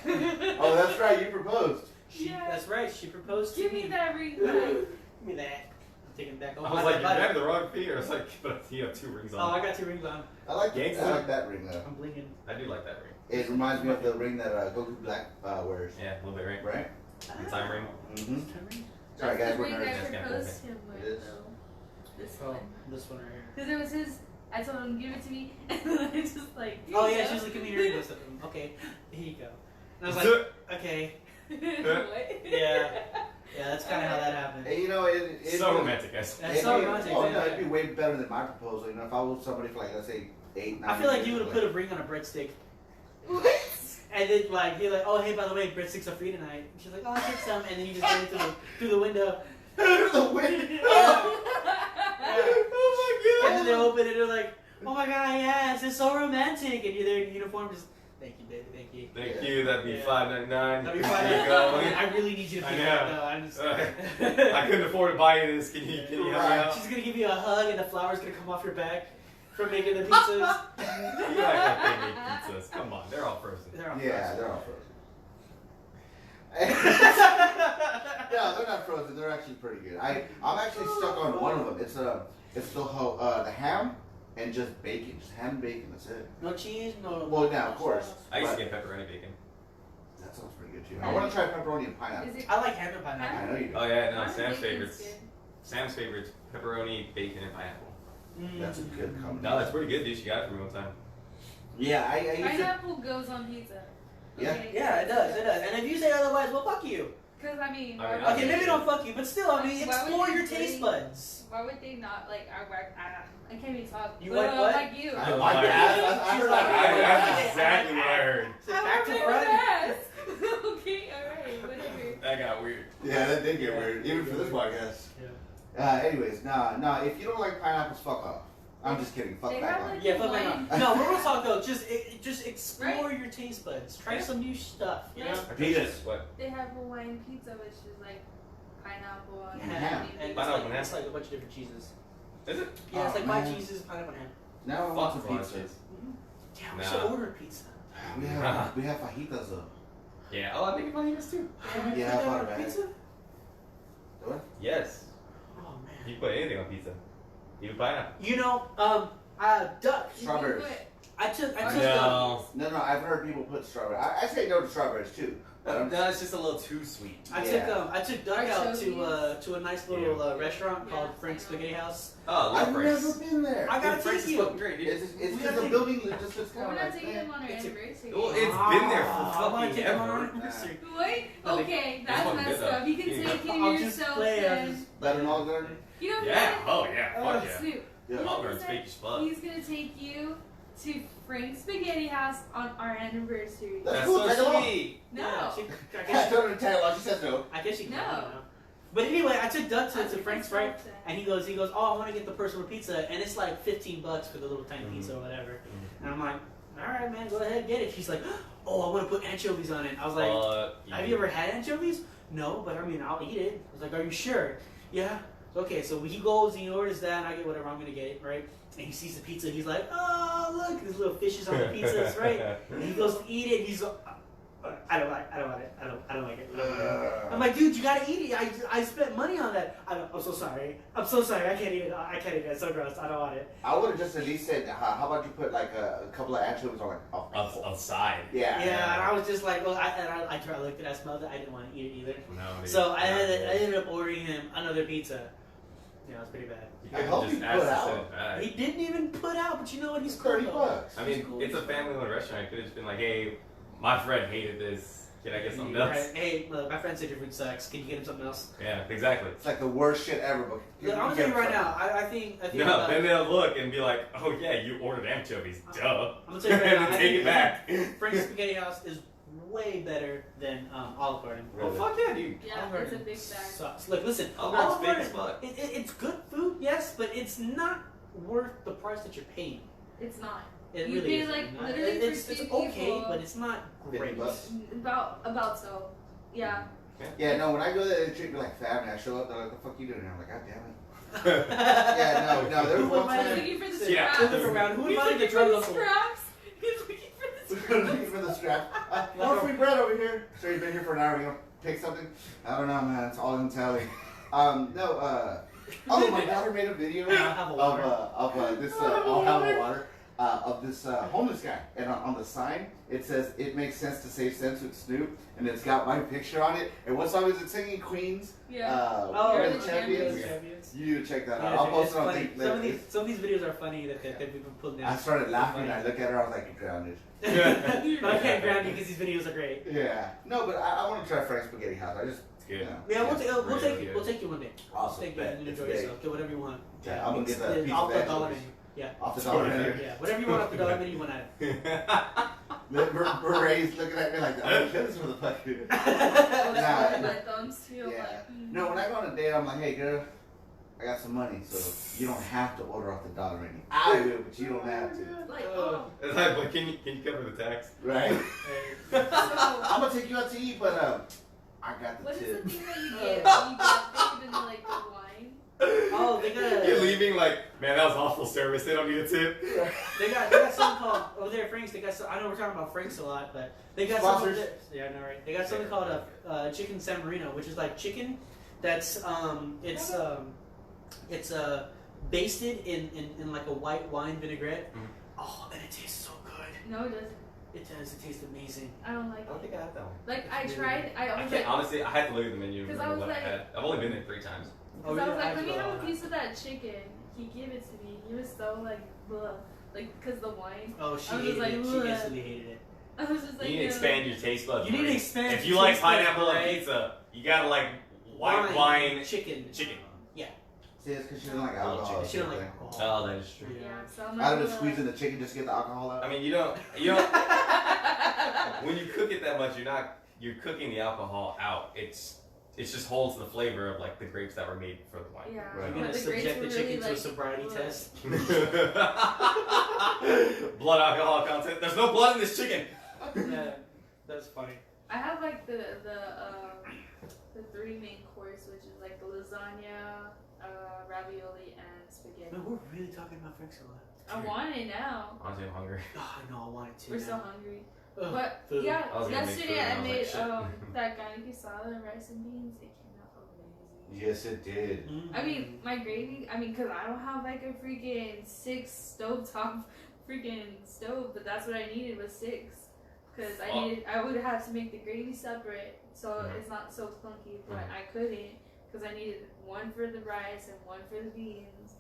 Oh, that's right. You proposed. Yeah. That's right. She proposed to Give me. me that ring back. Give me that. I'm taking it back. I was like, you have the wrong finger. I was like, but you have 2 rings Oh, on. I got 2 rings on. I like Gangsta. that ring though. I'm blinging. I do like that ring. It reminds me of the ring that Goku Black wears. Yeah, a little bit ring. Right? The time ring. Mm-hmm. Time Sorry, That's guys, the we're ring nerds. I That's kinda proposed cool. him It with, is. though. This Oh, one. this one right here. Because it was his. I told him give it to me, and then I just like. Oh here yeah, you she was go. like, "Give me your ring." Okay, here you go. And I was like, "Okay, What? yeah, that's kind of how that happened." And it So romantic, guys. That's so it'd be- romantic. Oh, man. no, it'd be way better than my proposal. If I was somebody for let's say 8, 9 I feel like years, you would have put a ring on a breadstick, What? and then you're like, "Oh hey, by the way, breadsticks are free tonight." And she's like, "Oh, I'll take some," and then you just go through the window. Through the window. And then they open it and they're like, "Oh my god, yes, it's so romantic," and you're there in uniform, just Thank you, baby. Thank you. Thank you. That'd be Yeah. $5.99. That'd be There you fine. go. I really need you to I pick know. that up. I'm just. I couldn't afford to buy you this. Can you help me out? She's gonna give you a hug, and the flower's gonna come off your back from making the pizzas. You act like they make pizzas. Come on, they're all frozen. They're all Yeah, frozen. they're all frozen. No, they're not frozen. They're actually pretty good. I'm actually stuck on one of them. It's the ham and just bacon, just ham and bacon. That's it. No cheese, no. Well, now of course. I used to But get pepperoni bacon. that sounds pretty good too. I want to try pepperoni and pineapple. Is it? I like ham and pineapple. I know you do. Oh yeah, no, Mine Sam's bacon's favorites. good. Sam's favorites: pepperoni, bacon, and pineapple. That's a good combination. No, that's pretty good, dude. She got it for me one time. Yeah, I used to. Pineapple goes on pizza. Yeah. Okay. Yeah, it does. It does. And if you say otherwise, well, fuck you. Because I mean, I mean, why Okay, would maybe they- don't fuck you, but still, I mean, Why would explore they your bring- taste buds. Why would they not like? I can't even talk. You but, like what? Like you. I Oh, like my that. God. I heard She's that. like, That's exactly what I heard. Back to I front. ass. Okay, alright, whatever. That got weird. Yeah, that did get weird, even for this podcast. Anyways, nah. If you don't like pineapples, fuck off. I'm just kidding. Fuck They that have, one. like, Yeah, fuck Hawaiian- that. No, real talk though. Just explore Right. your taste buds. Try some new stuff. You know. Right. Penis. What? They have Hawaiian pizza, which is like pineapple and Yeah. ham. And it's Pineapple like, and it's like a bunch of different cheeses. Is it? Yeah, it's Oh, like my man. cheeses, pineapple, and ham. Now I want Fuck some lunches. pizza. Yeah, we Nah. should order pizza. We have fajitas though. Yeah. Oh, I think fajitas too. Can we Yeah, put that I on thought a about pizza? What? Yes. Oh man. You can put anything on pizza. Even pineapple. You know, duck. Strawberries. I took No. No, I've heard people put strawberry. I say no to strawberries too. But I'm That's just a little too sweet. I Yeah. took Duck Like out Shogies? to a nice little restaurant Yeah, called I Frank's know. Spaghetti House. Oh, I I've love never Frank's. been there. I gotta Frank's take is you. fucking great, dude. It's We just gotta the take- building just looks Well, kind we're of not like taking them on our It's a- anniversary. Well, it's been there for I wanna fucking take him on our ever. anniversary. Wait, No, they- okay, This that's one's messed good, though. up. You can Yeah. take I'll it just yourself play then. Let them all go. You know Yeah. what? Oh yeah. Fuck yeah. Snoop. Yeah. You know Oliver's what? fake as fuck. He's gonna take you to Frank's Spaghetti House on our anniversary. That's That's cool. so Tag along. sweet. No. Yeah, I I guess told her to tag along. She says no. she can. No. I don't know. But anyway, I took Duck I to think Frank's, that's right? awesome. And he goes, oh, I want to get the personal pizza, and it's like $15 for the little tiny Mhm. pizza or whatever. And I'm like, all right, man, go ahead, get it. She's like, oh, I want to put anchovies on it. I was like, have you ever had anchovies? No, but I mean, I'll eat it. I was like, are you sure? Yeah. Okay, so he goes, he orders that, and I get whatever I'm gonna get, right? And he sees the pizza, and he's like, oh, look, there's little fishes on the pizzas, right? And he goes to eat it, and he's like, I don't like it. I don't like it. I don't like it. I'm like, dude, you gotta eat it. I spent money on that. I'm so sorry. I can't eat it. It's so gross. I don't want it. I would have just at least said, how about you put like a couple of anchovies on like outside. Yeah. Yeah, and I was just like, well, I looked at it, I smelled it. I didn't want to eat it either. No. dude. So I ended up ordering him another pizza. Yeah, it was pretty bad. You I could've hope just he asked put to out. send it back. He didn't even put out, but you know what? He's It's cool. $30. though. I mean, He's cool. it's a family-owned restaurant. I could have just been like, hey, my friend hated this. Can I get something Right. else? Hey, look, my friend said your food sucks. Can you get him something else? Yeah, exactly. It's like the worst shit ever. But Look, I'm gonna tell you right now. I think. No, then they'll look and be like, oh yeah, you ordered anchovies. Duh. I'm gonna tell you right now. And I take think it back. Frank's Spaghetti House is way better than Olive Garden. Oh, fuck yeah, dude. Yeah, Olive it's a Garden big bag. sucks. Look, listen. Olive Garden's Olive big as Garden, fuck. it's good food, yes, but it's not worth the price that you're paying. It's not. It You really pay, is like, not. literally for It's two okay, people. but it's not great. $50. About so. Yeah. Yeah, no, when I go there, they treat me like family. I show up, they're like, the fuck you doing here? I'm like, god damn it. Yeah, no, there was Who one am I He's time. looking for the Yeah. scraps. Look around. Who He's invited the looking for drug the uncle? scraps. He's looking for the scraps. Looking for the strap. More free bread over here. So you've been here for an hour. You gonna pick something? I don't know, man. It's all in tally. Oh, my daughter made a video I'll have a water. of this. I'll have a water. Of this homeless guy, and on the sign it says "It makes sense to save sense with Snoop," and it's got my picture on it. And what song is it singing? Queens. Yeah. Oh, You're the the Champions. champions. You need to check that Yeah, out. I'll post it's it on funny. the Some of these videos are funny that we've been putting I down. started laughing. I look at her. I was like, "You're grounded." But I can't ground you because these videos are great. Yeah. No, but I want to try Frank's Spaghetti House. I just. It's good. You know, Yeah, we'll Really take you. good. We'll take you one day. Awesome. Take you Bet. and It's enjoy big. yourself. Get whatever you want. Yeah, I'm gonna get the It's pizza off the veg. dollar menu. Yeah. Off the dollar menu. Yeah, whatever you want off the dollar menu, you want at it. Berets looking at me like, "I'm gonna kill this motherfucker." I was Nah. holding my thumbs too. Yeah. Like, No, when I go on a date, I'm like, "Hey, girl, I got some money, so you don't have to order off the dollar menu. I will, but you don't have to. Like, It's like, but can you cover the tax? Right? so, I'm gonna take you out to eat, but I got the what is tip. the thing that you get? You get in like the wine. Oh, they got You're leaving like, man, that was awful service. They don't need a tip. they got something called over there at Frank's. They got some, I know we're talking about Frank's a lot, but they got Sponsors. something. Yeah, I know, right? They got something called a chicken San Marino, which is like chicken that's it's basted in like a white wine vinaigrette. Mhm. Oh, and it tastes so good. No, it doesn't. It does. It tastes amazing. I don't like I don't it. think I had that one. Like I tried. I I was can't, like, honestly, I had to look at the menu and 'Cause I remember was what I like- had. I've only been there 3 times. cause I was like, have let to me go have all a piece of that chicken. He gave it to me. He was so like, blah. Like, cause the wine. Oh, she I was hated like, it. She "Ugh." instantly hated it. I was just like, You need to expand your taste buds. You need to Marie. expand If your you like taste buds, pineapple on right? pizza, you gotta like white wine. chicken. Chicken. See, it's because she doesn't like alcohol. She don't like okay? alcohol. Oh, that is true. Yeah, so I'm like, Out of it, "Ugh." squeezing the chicken just to get the alcohol out. I mean, you don't. When you cook it that much, you're cooking the alcohol out. It's just holds the flavor of like the grapes that were made for the wine. Yeah, Right. You're but gonna the grapes subject were the chicken really, to a like, sobriety ugh. test. Blood alcohol content. There's no blood in this chicken. Yeah, that's funny. I have like the 3 main course, which is like the lasagna, ravioli, and spaghetti. Man, we're really talking about Frank's a lot. I want it now. Honestly, I'm hungry. Oh, I know, I want it too. We're now. so hungry. Ugh, But food. yeah, I was gonna make yesterday food and I I was made like, shit. that guy pisada, rice and beans. It came out amazing. Yes, it did. Mm. I mean, my gravy. I mean, cause I don't have like a freaking 6 stovetop freaking stove, but that's what I needed was 6. Cause I would have to make the gravy separate, so Mhm. it's not so clunky. But Mhm. I couldn't, cause I needed 1 for the rice and 1 for the beans.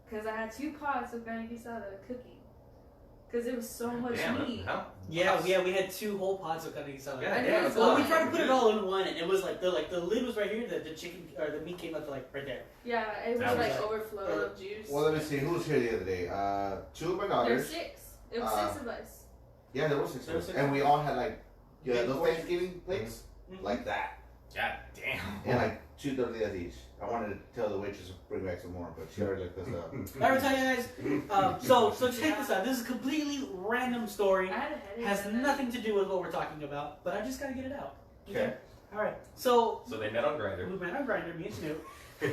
Cause I had 2 pots of carne pisada cooking. Cause it was so much Damn, meat. how? Yeah, we had 2 whole pots of carne asada. Yeah, I damn, know, it's so a Well, lot. we tried to put it all in one, and it was like the lid was right here. The chicken or the meat came up to like right there. Yeah, it was That was like like- overflowed of juice. Well, let me see. Who was here the other day? 2 of my There's daughters. 6. It was 6 of us. Yeah, there were 6 There of was us. 6 And we all had like, Big those portion. Thanksgiving plates? Mhm. Like that. God damn. And like 2 tortillas each. I wanted to tell the waitress to bring back some more, but she already looked us up. Let me tell you guys. So check this out. This is a completely random story. I had a headache. Has that night. nothing to do with what we're talking about, but I just gotta get it out. Okay. All right. So So they met on Grindr. we met on Grindr, me and Snoop.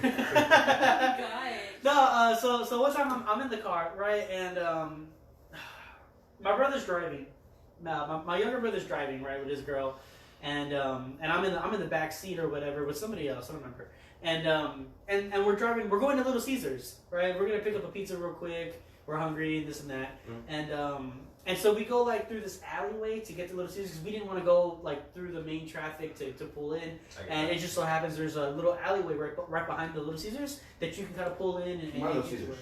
God. No, so one time I'm in the car, right, and my brother's driving. My younger brother's driving, right, with his girl, and I'm in the back seat or whatever with somebody else. I don't remember. And we're driving. We're going to Little Caesars, right? We're gonna pick up a pizza real quick. We're hungry, this and that, and so we go like through this alleyway to get to Little Caesars because we didn't want to go like through the main traffic to pull in. And it just so happens there's a little alleyway right behind the Little Caesars that you can kind of pull in and My Little use Caesars.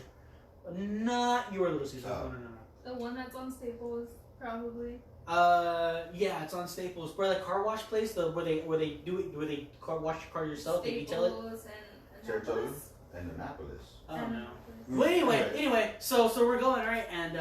Not your Little Caesars. Oh. The one that's on Staples, probably. Yeah, it's on Staples. Where like car wash place, where they wash your car yourself, they detail it. Staples and Saratoga Annapolis. and Annapolis. I don't know. Mm. Well, anyway, so we're going right, and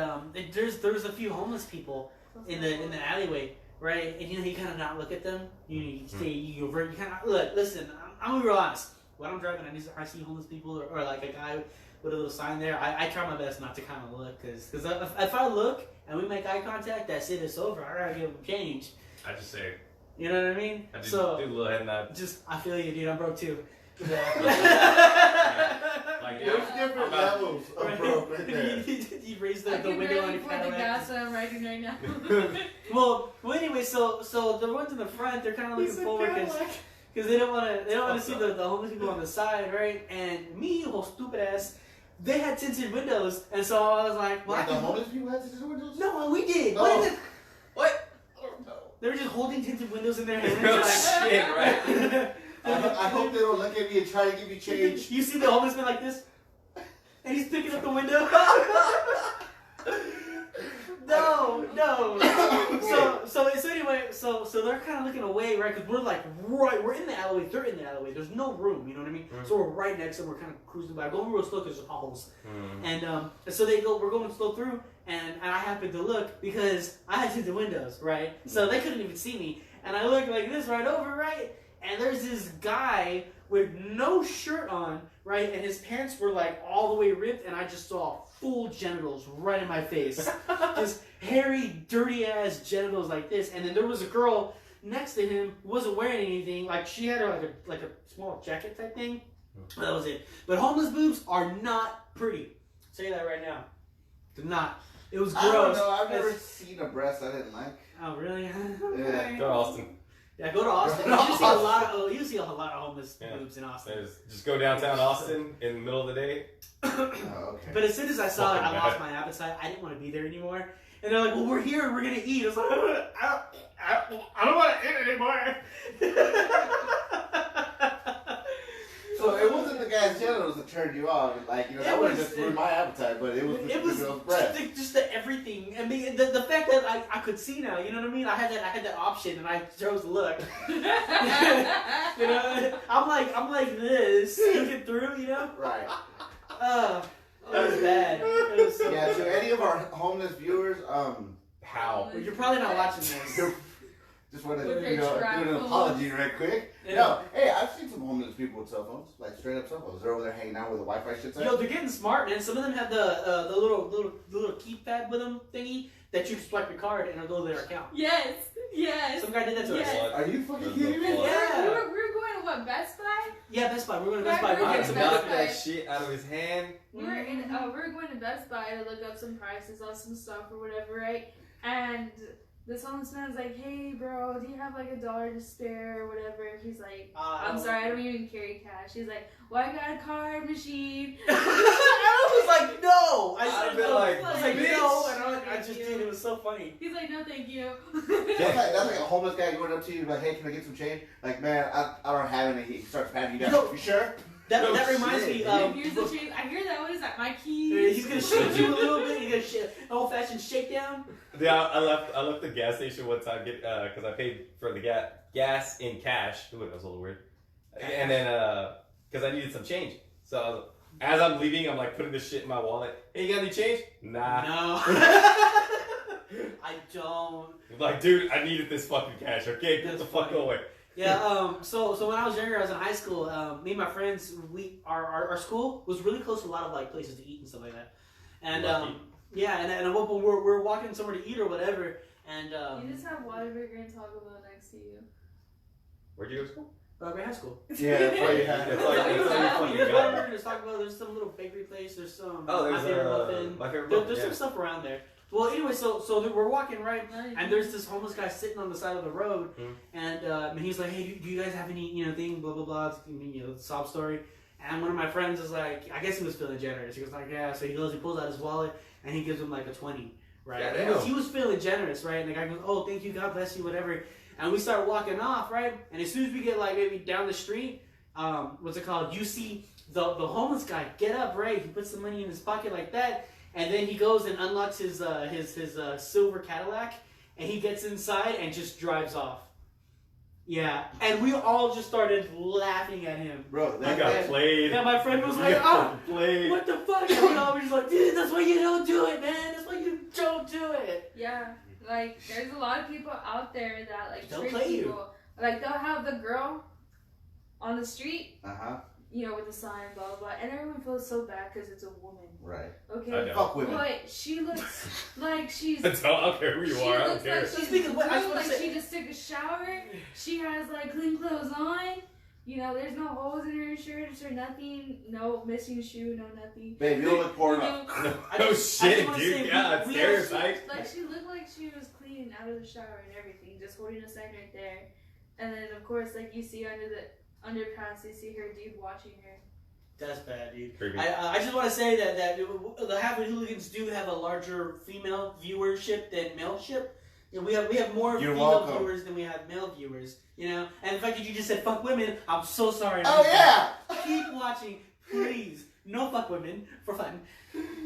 there's a few homeless people in the alleyway, right? And you kind of not look at them. You stay, you kind of look. Listen, I'm gonna be real honest. When I'm driving, I see homeless people or like a guy with a little sign there. I try my best not to kind of look, because if I look and we make eye contact, that's it. It's over. I gotta give them change. I just say, You know what I mean? I do So a little head nod. just I feel you, dude. I'm broke too. Like, There's yeah, different I'm about- levels of broke right there. You raised I the can window on barely your afford the Cadillac. gas that I'm riding right now. Well, anyway, so the ones in the front, they're kind of looking forward because they don't want to see the homeless people on the side, right? And me, whole stupid ass, they had tinted windows, and so I was like, well, Like I the can- homeless people had to do windows? no, we did. Oh. What is it? What? They were just holding tinted windows in their hands. Oh, like, shit, right? I hope they don't look at me and try to give me change. You see the homeless man like this, and he's picking up the window. No. So anyway, so they're kind of looking away, right? Because we're in the alleyway. They're in the alleyway. There's no room. You know what I mean? Mm. So we're right next to them. We're kind of cruising by, going real slow because there's potholes. Mm. And so we're going slow through, and I happened to look because I had tinted windows, right? So they couldn't even see me. And I looked like this right over, right? And there's this guy with no shirt on, right? And his parents were like all the way ripped, and I just saw full genitals right in my face. Just hairy, dirty ass genitals like this. And then there was a girl next to him who wasn't wearing anything. Like she had like a small jacket type thing. That was it. But homeless boobs are not pretty. I'll tell you that right now. They're not. It was gross. I don't know. I've never seen a breast I didn't like. Oh really? Yeah. Go to Austin. Yeah, go to Austin. You see a lot of homeless boobs in Austin. Just go downtown Austin in the middle of the day. Oh, okay. But as soon as I saw it, I Fucking lost bad. my appetite. I didn't want to be there anymore. And they're like, "Well, we're here. We're gonna eat." I was like, "I don't want to eat anymore." So it wasn't the guy's genitals that turned you off. Like, you know, that would have just ruined my appetite, but it was the girl's breast. just the everything. I mean, the fact that I could see now. You know what I mean? I had that option, and I chose to look. You know, I'm like this, looking through. You know. Right. That was bad. It was so Yeah, bad. to any of our homeless viewers, How? Well, you're probably not watching this. just want to With do their an trifles. apology right quick. Yeah. No, hey, I've seen some homeless people with cell phones, like straight up cell phones. They're over there hanging out with the Wi-Fi shit's Yo, they're getting smart, man. Some of them have the little keypad with them thingy that you swipe your card and it'll go to their account. Yes. Some guy did that to us. Yes. Are you fucking That's kidding me? the plug. Yeah. We were going to what, Best Buy? Yeah, Best Buy. We're going to Best Yeah, Buy. we're We're I getting some Best Best knocked Buy. Buy. that shit out of his hand. We were going to Best Buy to look up some prices on some stuff or whatever, right? And this homeless man's like, "Hey, bro, do you have like $1 to spare or whatever?" He's like, "I'm sorry, I don't even carry cash." He's like, "Well, I got a card machine." I was like, no. I'd I have been like, was like, bitch. no. And I just did. It was so funny. He's like, "No, thank you." That's like a homeless guy going up to you like, "Hey, can I get some change?" Like, man, I don't have any. He starts patting you down. Yo. You sure? That No reminds shit, me. dude. Here's the change. I hear that. What is that? My keys. He's gonna shake you a little bit. He's gonna shake an old-fashioned shakedown. Yeah, I left the gas station one time because I paid for the gas in cash. Ooh, that was a little weird. And then because I needed some change, so as I'm leaving, I'm like putting this shit in my wallet. Hey, you got any change? Nah. No. I don't. I'm like, dude, I needed this fucking cash. Okay, get That's the fuck funny. away. Yeah. So when I was younger, I was in high school. Me and my friends, our school was really close to a lot of like places to eat and stuff like that. And Lucky. yeah, and at one point we're walking somewhere to eat or whatever, and You just have Whataburger and Taco Bell next to you. Where'd you go to school? we're high school. Yeah, that's why you have. It's like There's fucking Whataburger, got. there's Taco Bell, there's some little bakery place, there's some Oh, my favorite muffin. my favorite There's muffin. some Yeah. stuff around there. Well, anyway, so we're walking right, and there's this homeless guy sitting on the side of the road, and he's like, "Hey, do you guys have any thing? Blah blah blah." Sob story. And one of my friends is like, I guess he was feeling generous. He was like, "Yeah." So he pulls out his wallet, and he gives him like a 20, right? Yeah, He was feeling generous, right? And the guy goes, "Oh, thank you, God bless you, whatever." And we start walking off, right? And as soon as we get like maybe down the street, what's it called? You see the homeless guy get up, right? He puts the money in his pocket like that. And then he goes and unlocks his silver Cadillac, and he gets inside and just drives off. Yeah, and we all just started laughing at him. Bro, I that got guy, played. Yeah, my friend was You like, got "Oh, played. what the fuck?" And we all were just like, "Dude, that's why you don't do it, man. That's why you don't do it." Yeah, like there's a lot of people out there that like They'll trick play you. people. Like they'll have the girl on the street, uh-huh, with the sign, blah blah blah, and everyone feels so bad because it's a woman. right. I Okay, know. Fuck women. but she looks like she's. I don't care who you She are. I don't looks care. like she's Speaking of what, I just blue, wanna like say- she just took a shower. She has like clean clothes on. There's no holes in her shirt or nothing. No missing shoe, no nothing. Babe, you don't look porn You up. know, I No just- I just shit, wanna dude. say God, we stereotypes. like she looked like she was clean out of the shower and everything, just holding a sign right there. And then of course, like you see under the underpass, you see her dude watching her. That's bad, dude. Creepy. I just want to say that the Halfwitt Hooligans do have a larger female viewership than maleship. We have more You're female welcome. viewers than we have male viewers. And the fact that you just said fuck women, I'm so sorry. Oh yeah. Keep watching, please. No fuck women for fun.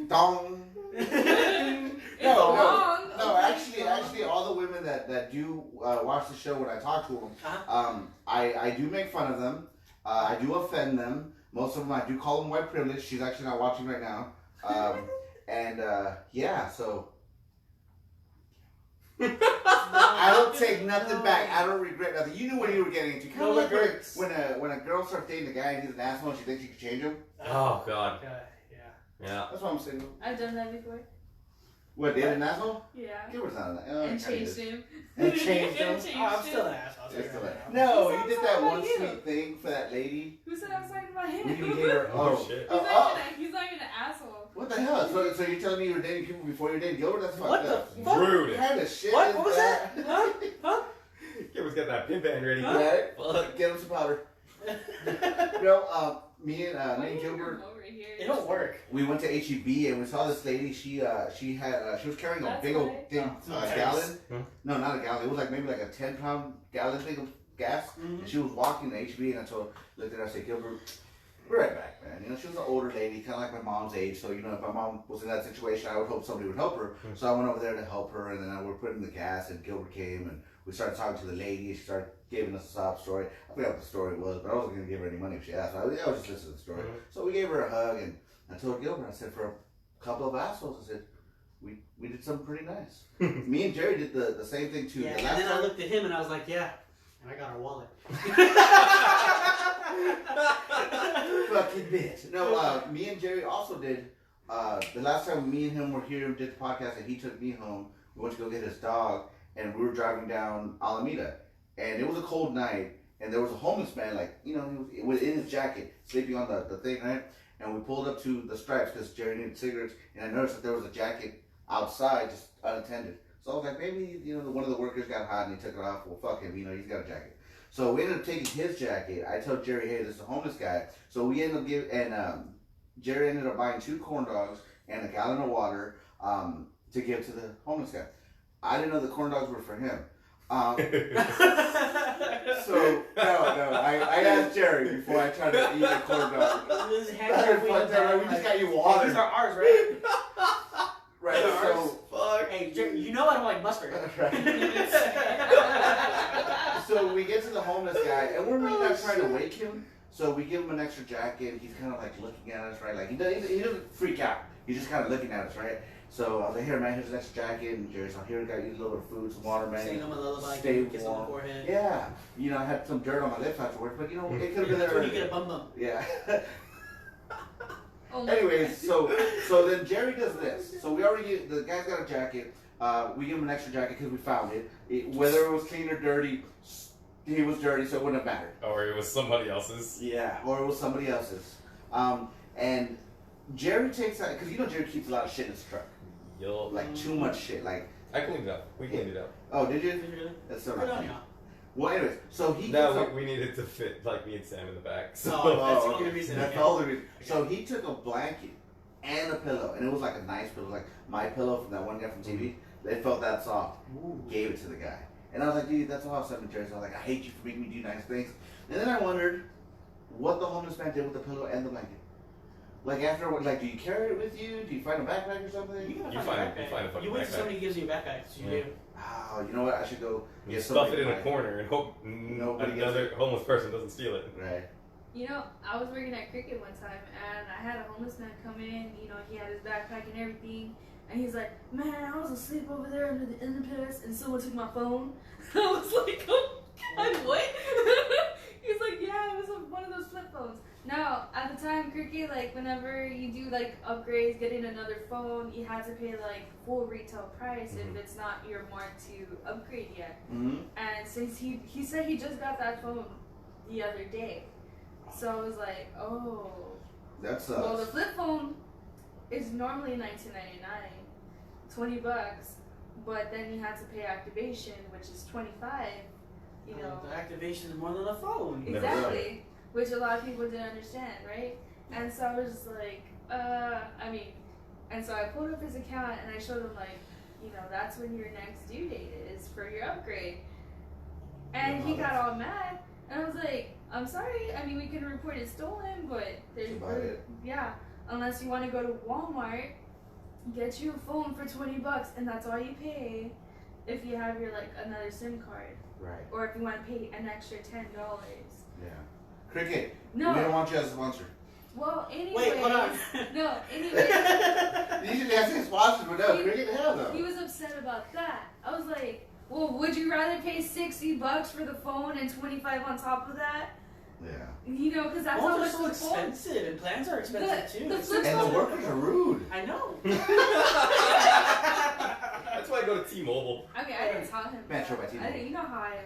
Dong. It's No, wrong. No, Okay, actually, all the women that do watch the show, when I talk to them, I do make fun of them. I do offend them. Most of them, I do call them white privilege. She's actually not watching right now. Yeah, so I don't take nothing back. I don't regret nothing. You knew what you were getting into. Kind of like regrets. when a girl starts dating a guy and he's an asshole and she thinks she can change him. Oh God. Yeah. That's what I'm saying. I've done that before. What, date an asshole? Yeah. Gilbert's not an And changed him. And changed him? Oh, I'm still an asshole. It's still Right no, Who you said did I was that talking one about you? sweet thing for that lady. Who said I was talking about him? When you gave her, Oh, shit. He's not even an asshole. What the hell? So you're telling me you were dating people before you were dating Gilbert? That's fucked What up. the fuck? Rude. What kind of shit What? is What was that? Huh? Huh? Gilbert's got that pin band ready. Right? Fuck. Get him some powder. No, me and Why me and you Gilbert, over here? It don't work. we went to HEB and we saw this lady. She was carrying a That's big old right. thing, Oh, gallon. Hmm? No, not a gallon. It was like maybe like a 10-pound gallon thing of gas. Mhm. And she was walking to HEB and I looked at her. I said, Gilbert, be right back, man. You know, she was an older lady, kind of like my mom's age. So you know, if my mom was in that situation, I would hope somebody would help her. Hmm. So I went over there to help her, and then we were putting the gas, and Gilbert came and we started talking to the lady. She started giving us a sob story. I forgot what the story was, but I wasn't going to give her any money if she asked. I was just listening to the story. Mhm. So we gave her a hug, and I told Gilbert, I said, for a couple of assholes, I said, we did something pretty nice. Me and Jerry did the same thing too. Yeah, The and last then I time- looked at him and I was like, yeah. And I got our wallet. Fucking bitch. No, me and Jerry also did. The last time me and him were here and did the podcast, and he took me home. We went to go get his dog, and we were driving down Alameda, and it was a cold night, and there was a homeless man, like, you know, he was in his jacket, sleeping on the thing, right? And we pulled up to the Stripes because Jerry needed cigarettes, and I noticed that there was a jacket outside, just unattended. So I was like, maybe, you know, one of the workers got hot and he took it off. Well, fuck him, you know, he's got a jacket. So we ended up taking his jacket. I told Jerry, hey, this is a homeless guy. So we ended up Jerry ended up buying 2 corn dogs and a gallon of water to give to the homeless guy. I didn't know the corn dogs were for him. So, I asked Jerry before I tried to eat a corn dog. This is We just got you water. These are ours, right? Right, so, Fuck. Hey, Jerry, you know I don't like mustard. So we get to the homeless guy, and we're really not trying to wake him. So we give him an extra jacket. He's kind of like looking at us, right? Like he doesn't freak out. He's just kind of looking at us, right? So I was like, here, man, here's an extra jacket. And Jerry's like, here, we got you a little bit of food, some water, man. Sing him a lullaby, Stay kiss him on the warm. forehead. Yeah. You know, I had some dirt on my lips afterwards, but you know, it could have been there. That's when you get a bum bum. Yeah. Oh my Anyways, so then Jerry does this. So we already the guy's got a jacket. We give him an extra jacket because we found it. Whether it was clean or dirty, he was dirty, so it wouldn't have mattered. Or it was somebody else's. Yeah, or it was somebody else's. And Jerry takes that because you know Jerry keeps a lot of shit in his truck, Yo. like too much shit. Like, I cleaned it up. We cleaned it up. oh, did you? Did you really? That's so Good not on funny. y'all. Well, anyways, so he gets No, up. we needed to fit like me and Sam in the back. So Oh, that's the only reason. That's Okay. the only reason. So he took a blanket and a pillow, and it was like a nice pillow, like my pillow from that one guy from TV. They felt that soft. Ooh. Gave it to the guy, and I was like, dude, that's awesome, Jerry. So I was like, I hate you for making me do nice things. And then I wondered what the homeless man did with the pillow and the blanket. Like after, like, do you carry it with you? Do you find a backpack or something? gotta You a find- backpack. you find a fucking You wait till backpack. somebody gives you a backpack. So you Yeah. do. Oh, you know what? I should go you get stuff somebody it in a to corner and hope Nobody gets another it. homeless person doesn't steal it. Right. You know, I was working at Cricket one time, and I had a homeless man come in. You know, he had his backpack and everything, and he's like, "Man, I was asleep over there under the underpass, and someone took my phone." I was like, "Oh God, what?" He's like, "Yeah, it was one of those flip phones." Now, at the time, Cricket, like, whenever you do like upgrades, getting another phone, you had to pay like full retail price if it's not earmarked to upgrade yet. Mm-hmm. And since he said he just got that phone the other day. So I was like, oh. That's Well, the flip phone is normally $19.99, $20, but then you have to pay activation, which is $25. You know, The activation is more than a phone. Never exactly, which a lot of people didn't understand, right? And so I was just like, and so I pulled up his account and I showed him like, you know, that's when your next due date is for your upgrade. And he got all mad, and I was like, I'm sorry, I mean, we can report it stolen, but there's That's about it. yeah, unless you want to go to Walmart, get you a phone for $20, and that's all you pay if you have your like another SIM card, right. or if you want to pay an extra $10. Yeah. Cricket. No, We don't want you as a sponsor. well, anyway. Wait, hold on. No, anyway. Usually I say sponsors, but no, He- Cricket, hell no. He was upset about that. I was like, Well, would you rather pay $60 for the phone and $25 on top of that? Yeah. You know, because that's how Phones much are so the phone. expensive, and plans are expensive too. the It's flip And the phone- workers are rude. I know. That's why I go to T-Mobile. I mean, I didn't tell him. Metro that. by T-Mobile. I didn't, you know how I am.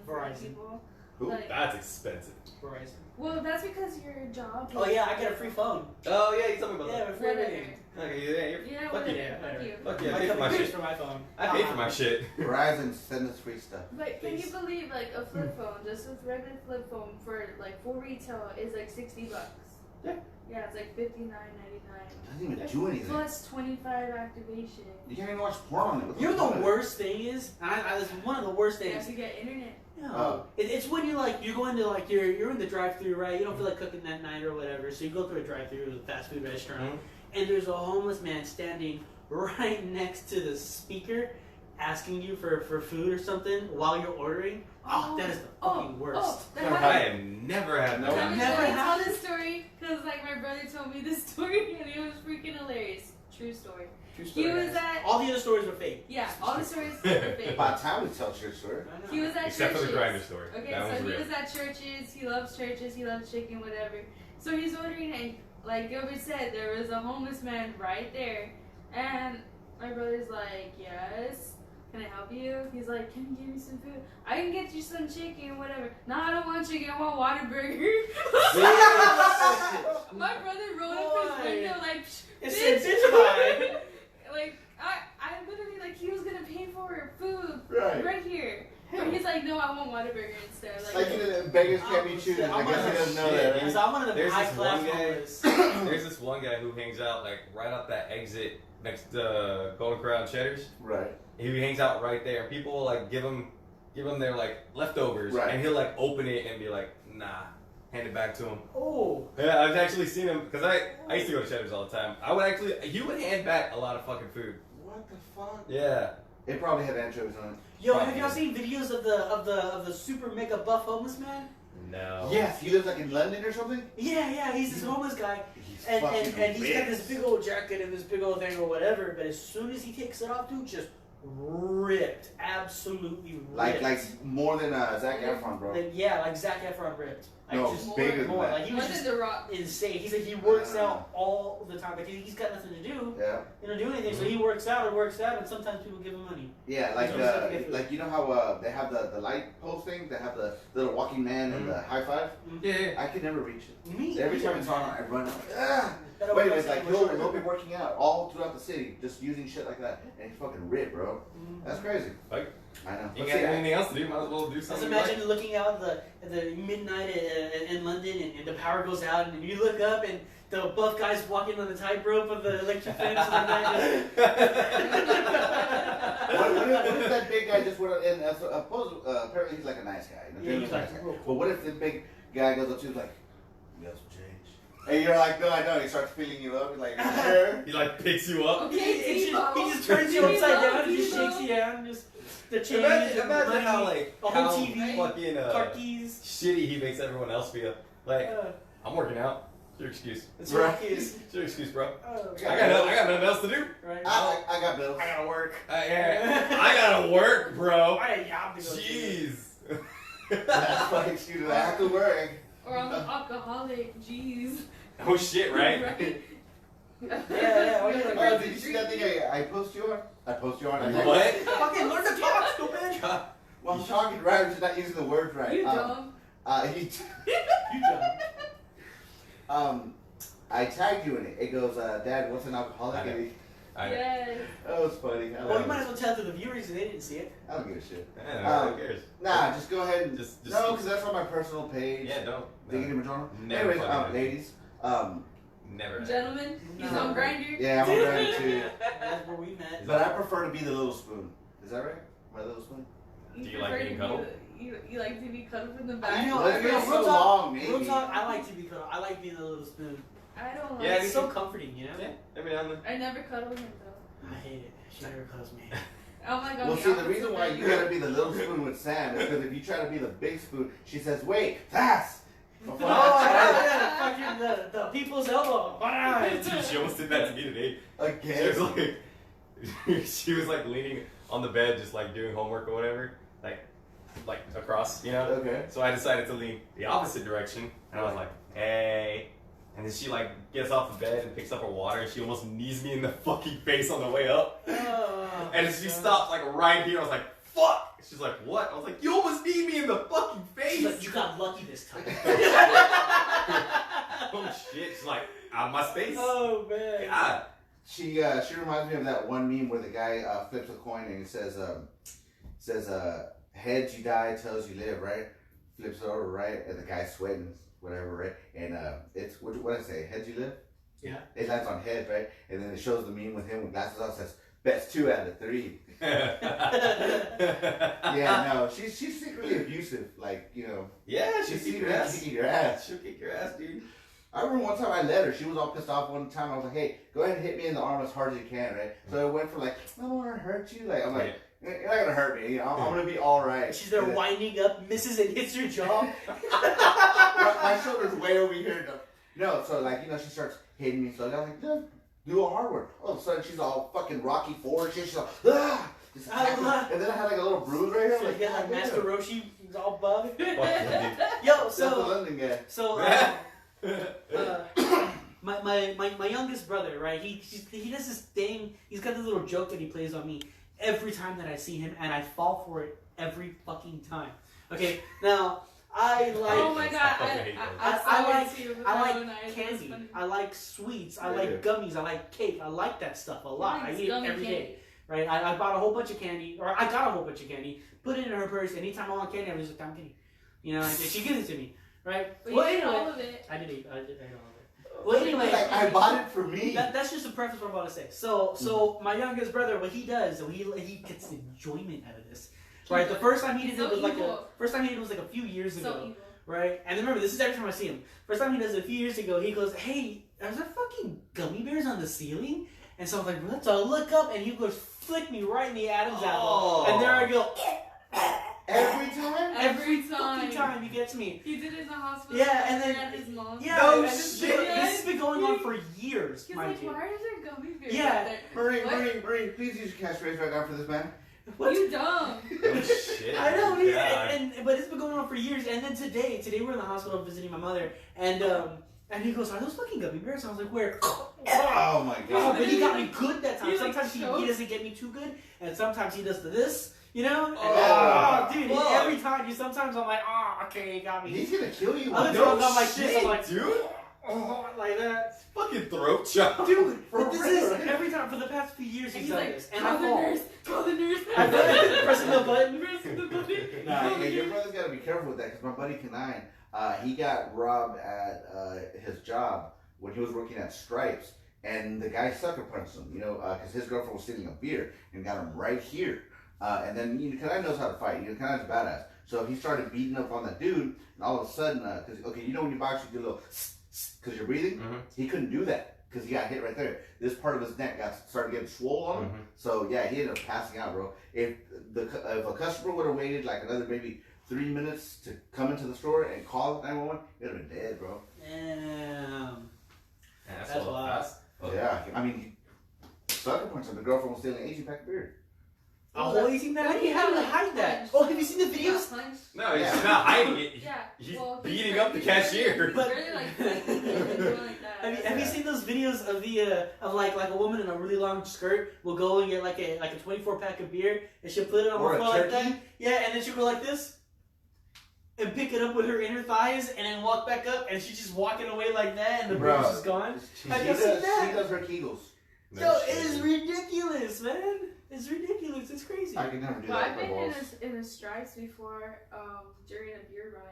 for Verizon. people. Who? Like, That's expensive. Verizon. well, that's because your job. Oh yeah, I get a free phone. Oh yeah, you told me about Yeah, that. with free Whatever. everything. Okay, yeah, you're, Yeah, fuck whatever. you. Yeah, Fuck you. Fuck you. I My pay for my company pays shit. for my phone. I pay for my shit. Verizon send us free stuff. But can you Please. believe like a flip phone, just with regular flip phone for like full retail is like $60? Yeah. Yeah, it's like $59.99 Doesn't even do anything. plus 25 activation. You can't even watch porn on it. What You know fuck? the worst thing is, this is one of the worst You have things. to get internet. No, Oh. it's when you go into like you're in the drive-through, right? You don't feel like cooking that night or whatever, so you go through a drive-through with a fast food restaurant, and there's a homeless man standing right next to the speaker, asking you for food or something while you're ordering. Oh, that is the fucking worst. That I happened. have never had No. that. Let me Never tell happened. this story because like my brother told me this story and it was freaking hilarious. True story. True He story, was guys. at All the other stories were fake. yeah, all the stories were fake. About time we tell true story. I know. He was at Except for churches. the grinder story. Okay, That so one's he real. was at churches. He loves churches. He loves chicken, whatever. So he's ordering, and like Gilbert said, there was a homeless man right there, and my brother's like, "Yes, can I help you?" He's like, "Can you give me some food? I can get you some chicken, whatever." No, I don't want chicken. I want Whataburger. My brother rolled up his Boy. window like, It's bitch. a bitch pie. like I literally like he was gonna pay for food Right. here. But he's like, no, I want Whataburger instead. Like beggars can't be choosers. I guess he doesn't know that. So Right? I'm one of the There's high this class one guy- homeless. There's this one guy who hangs out like right up that exit next to Golden Corral and Cheddar's. Right. He hangs out right there. People will like give him their like leftovers, Right. and he'll like open it and be like, nah, hand it back to him. Oh. Yeah, I've actually seen him because I used to go to Cheddar's all the time. He would hand back a lot of fucking food. What the fuck? Yeah. It probably had anchovies on it. Yo, have y'all seen videos of the super mega buff homeless man? No. Yes, he lives like in London or something. Yeah, he's this homeless guy, He's and fucking he's got this ripped. big old jacket and this big old thing or whatever. But as soon as he takes it off, dude, just ripped, absolutely ripped. Like more than Zac Efron, bro. Like, yeah, like Zac Efron ripped. Like No, just bigger than more. that. Like he was More just than The Rock. insane. He said he works out all the time. Like he's got nothing to do. Yeah. You know, do anything. So he works out, and sometimes people give him money. Yeah, like you know how they have the light post thing. They have the little walking man and the high five. Yeah. I could never reach it. Me? Every time it's on, I run. Ah! That'll Wait, work it's like out he'll much be working out all throughout the city, just using shit like that, and he's fucking ripped, bro. That's crazy. Like, I know. you But got see, anything else to do? Might as well do Just something. imagine looking out at the midnight in London and the power goes out and you look up and the buff guy's walking on the tightrope of the electric fence and the night what if that big guy just went up and apparently he's like a nice guy. Yeah, he's like, nice guy. real But what if the big guy goes up to you like, you got some change? And you're like, no, I know. He starts feeling you up. He's like, sure. He like picks you up. Okay, he Tebow. just turns you Tebow, upside down and just Tebow. shakes you down and just the change Imagine and money, how like a whole how TV, fucking car keys. shitty he makes everyone else feel. Like, I'm working out. It's your excuse. It's Right. your keys. It's your excuse, bro. Oh, I got nothing else to do. right. I got bills. I gotta work. I gotta work, bro. I had a job to go to. Jeez. That's my excuse. I have to work. Or I'm an alcoholic. Jeez. Oh shit, right? Right. Yeah. Oh, you're like, Oh, did you see that thing I post you on? I post you on. What? fucking learn to talk, stupid. Well, I'm talking right. I'm just not using the words right. You dumb. You dumb. I tagged you in it. It goes, Dad, what's an alcoholic? I know. And he- Yes. That was funny. I Well, you love might it. as well tell it to the viewers because they didn't see it. I don't give a shit. Who cares? Nah, just go ahead and Just no, because that's on my personal page. Yeah, don't. Diggity Madonna. Never Anyways, fucking ladies. Never. Gentlemen, he's No. on Grinder. Yeah, I'm a grind too. That's where we met. But I prefer to be the little spoon. Is that right? My little spoon. Do you prefer like to being be cuddled? You like to be cuddled from the back? You know, Well, it feels real so talk, long, real maybe. talk, I like to be cuddled. I like being a little spoon. I don't like Yeah, It's so comforting, you know? Yeah, every now and then. I never cuddle him though. I hate it. She never cuddles me. Oh my god. Well, see, the reason why you gotta be the little spoon with Sam is because if you try to be the big spoon, she says, "Wait, fast." Oh, yeah, fucking the people's elbow. Dude, she almost did that to me today. She was Again. like, she was like leaning on the bed, just like doing homework or whatever, like across, you know. Okay. So I decided to lean the opposite direction, and I was like, hey. And then she like gets off the bed and picks up her water, and she almost knees me in the fucking face on the way up. Oh, and she stopped like right here. I was like, fuck. She's like, what? I was like, you almost kneed me in the fucking face. She's like, you got lucky this time. Oh shit. She's like, out of my space. Oh man. God. She reminds me of that one meme where the guy flips a coin and it says heads you die, tails you live, right? Flips it over, right? And the guy's sweating, whatever, right? And it's what did I say? Heads you live? Yeah. It lands on head, right? And then it shows the meme with him with glasses on. Says best 2 out of 3. Yeah, no, she's secretly abusive, like Yeah, she'll she's kick your secretly ass. kicking your ass. She'll kick your ass, dude. I remember one time I let her. She was all pissed off one time. I was like, hey, go ahead and hit me in the arm as hard as you can, right? So I went for like, I don't want to hurt you. Like, I'm like, you're not going to hurt me. I'm going to be all right. She's there winding up, misses and hits your jaw. my shoulder's way over here. No, so like, she starts hitting me. So I was like, no, do a hard work. All of a sudden, she's all fucking Rocky IV and shit. She's like, ah! Just attacking me. And then I had like a little bruise right here. So Like, yeah, like yeah, Master Roshi, he's all buff. Fuck yeah, Yo, That's the London guy. so my youngest brother, right? He does this thing. He's got this little joke that he plays on me every time that I see him, and I fall for it every fucking time. Okay, now I like. Oh my god, I like candy. I like sweets. I like gummies. I like cake. I like that stuff a lot. I eat it every day. Right? I bought a whole bunch of candy, or I got a whole bunch of candy, put it in her purse. Anytime I want candy, I'm just like, I'm candy. And she gives it to me. Right? But well, you ate anyway, all of it. I did eat all of it. Well, anyway, Like, I bought it for me. that's just a preface what I'm about to say. So my youngest brother, what he does, so he gets enjoyment out of this. Right, the first time he did it was like a few years ago. So evil. Right, and remember, this is every time I see him. First time he does it a few years ago, he goes, "Hey, are there fucking gummy bears on the ceiling?" And so I was like, "What?" So I look up, and he goes, flick me right in the Adam's apple, and there I go. Every time? Every fucking time he gets me. He did it in the hospital. Yeah, and then at his mom. yeah, No and this shit. has been going on for years, He's mind like, you. why are there gummy bears Yeah. out there? Marine, What? Marine, please use your catchphrase right now for this man. What? You dumb. Oh shit. I know, God. but it's been going on for years. And then today we're in the hospital visiting my mother, and he goes, "Are those fucking gummy bears?" And I was like, "Where?" Oh my Oh, god. but he got me good that time. You, like, Sometimes he choked? doesn't get me too good, and sometimes he does this, And, Oh, dude, fuck. every time, sometimes I'm like, okay, he got me. He's gonna kill you. Other No times I'm like this, I'm shit, like, dude. oh, like that. Fucking throat chop. Dude, For but this real. is every time for the past few years And he's he's done like, this, and call I the fall. nurse, call the nurse. I've done it, pressing the button. Pressing the button. Nah, Call yeah, the your nurse. brother's gotta be careful with that because my buddy Kanine, he got robbed at his job when he was working at Stripes, and the guy sucker punched him, because his girlfriend was stealing a beer and got him right here. And then Kanine knows how to fight. Kanine's a badass. So he started beating up on that dude, and all of a sudden, when you box, you do a little because you're breathing. Mm-hmm. He couldn't do that because he got hit right there. This part of his neck started getting swollen on him. Mm-hmm. So yeah, he ended up passing out, bro. If a customer would have waited like another maybe 3 minutes to come into the store and call 911, he'd have been dead, bro. Damn. That's That's wild. Yeah, I mean, he sucker punched him. The girlfriend was stealing an 18-pack of beer. A whole 18 pack? How do you hide that? Oh, have you seen the videos? No, he's Yeah. not hiding it. Yeah. He's well, beating up the cashier. He's really like doing like that. Have you seen those videos of the of like a woman in a really long skirt will go and get like a 24 pack of beer and she'll put it on Or her a foot like turkey? that? Yeah, and then she'll go like this and pick it up with her inner thighs and then walk back up and she's just walking away like that and the Bro. beer's just gone. She Have you seen that? does her Kegels. Yo, it is ridiculous, man. It's ridiculous. It's crazy. I could never do Well, that I've with my been balls. in a stripes before during a beer run.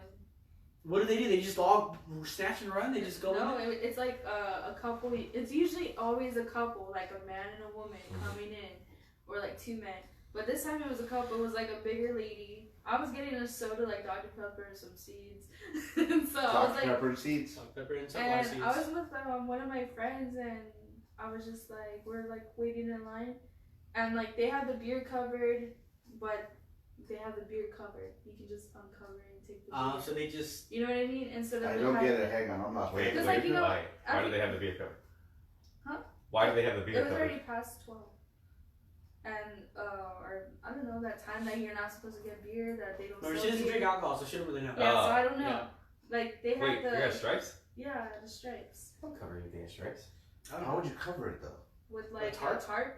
What do? They just all snatch and run? They just go No, in? it's like a couple. It's usually always a couple, like a man and a woman coming in, or like two men. But this time it was a couple. It was like a bigger lady. I was getting a soda, like Dr. Pepper and some seeds. And so I was Dr. like, Pepper and seeds. Salt, pepper, and sunflower and seeds. I was with one of my friends, and I was just like, we're like waiting in line, and like they have the beer covered, but they have the beer covered. You can just uncover it and take the beer. So they just... You know what I mean? Instead of I they don't have get the- it. Hang on, I'm not Wait, waiting. Because, like, you know, why? Why do they have the beer cover? Huh? Why do they have the beer It was cover? already past 12. and or I don't know, that time that you're not supposed to get beer, that they don't. Or sell she doesn't beer. drink alcohol, so she don't really know. Yeah, so I don't know. Yeah. Like they Wait, had you the got stripes? the stripes Don't cover anything in stripes. I don't How know. would you cover it though? with like tarp? a tarp.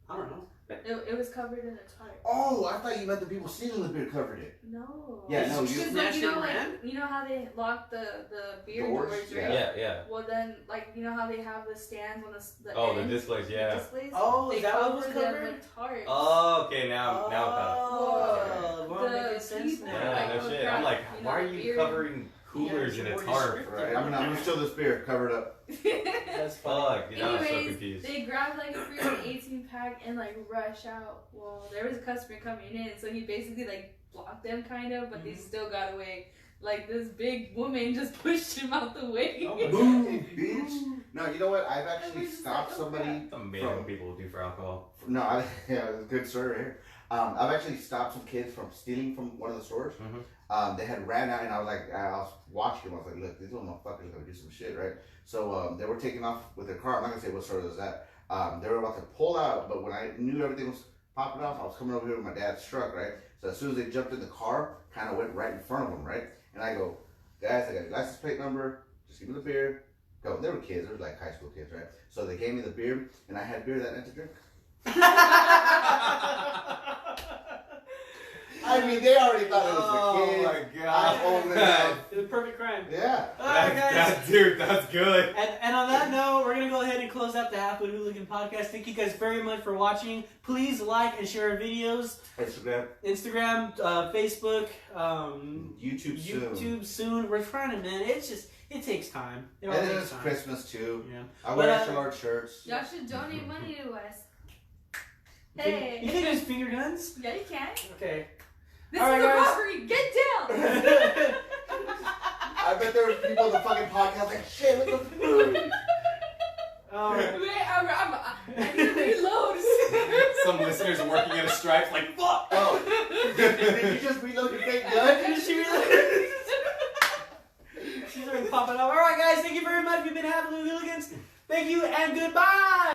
I don't know. It was covered in a tarp. Oh, I thought you meant the people stealing the beer covered it. No. Yeah, no, you Because like, smashed you know, it like around? you know how they lock the beer Doors? doors, Yeah. right? Yeah, yeah. Well, then like you know how they have the stands on the Oh, the end, displays, the yeah. displays? Oh, they is that what was cover them covered? with tarps. Oh, okay, now I'm Oh, well, The making sense people, now. caught. Yeah, like, no shit. crap, I'm like, you know, why are the you beer- covering coolers Yeah, in a more tarp? restricted. Right, I'm gonna steal this beer, cover it up. That's funny. Fuck, dude, I was so Anyways, confused. they grabbed like a freaking 18 pack and like rush out. Well, there was a customer coming in, so he basically like blocked them kind of, but they still got away. Like this big woman just pushed him out the way. Oh my Boom, bitch. No, you know what? I've actually was just stopped like, oh, somebody. It's amazing what people will do for alcohol. No, yeah, it's a good story right here. I've actually stopped some kids from stealing from one of the stores. Mhm. They had ran out, and I was like, I was watching them. I was like, look, these little motherfuckers are gonna do some shit, right? So they were taking off with their car. I'm not gonna say what store it was at. They were about to pull out, but when I knew everything was popping off, I was coming over here with my dad's truck, right? So as soon as they jumped in the car, kind of went right in front of them, right? And I go, guys, I got your license plate number. Just give me the beer. Go. They were kids. They were like high school kids, right? So they gave me the beer, and I had beer that night to drink. I mean, they already thought it was a kid. my I owned it up. The perfect crime. Yeah. Alright, guys. Dude, that's good. And on that note, we're going to go ahead and close out the Halfwitt Hooligan podcast. Thank you guys very much for watching. Please like and share our videos. Instagram, Facebook, YouTube soon. We're trying to, man. It takes time. It all And then takes it's time. Christmas too. Yeah. I wear But, short shirts. Y'all should donate money to us. You can Hey. use finger guns? Yeah, you can. Okay. This All is right, a guys. robbery. Get down. I bet there were people in the fucking podcast like, shit, what the fuck? Wait, I need to reload. Some listeners are working at a Stripes like, fuck! Oh. Did you just reload your fake gun? She's already popping up. Alright, guys. Thank you very much. We've been Halfwitt Hooligans. Thank you and goodbye.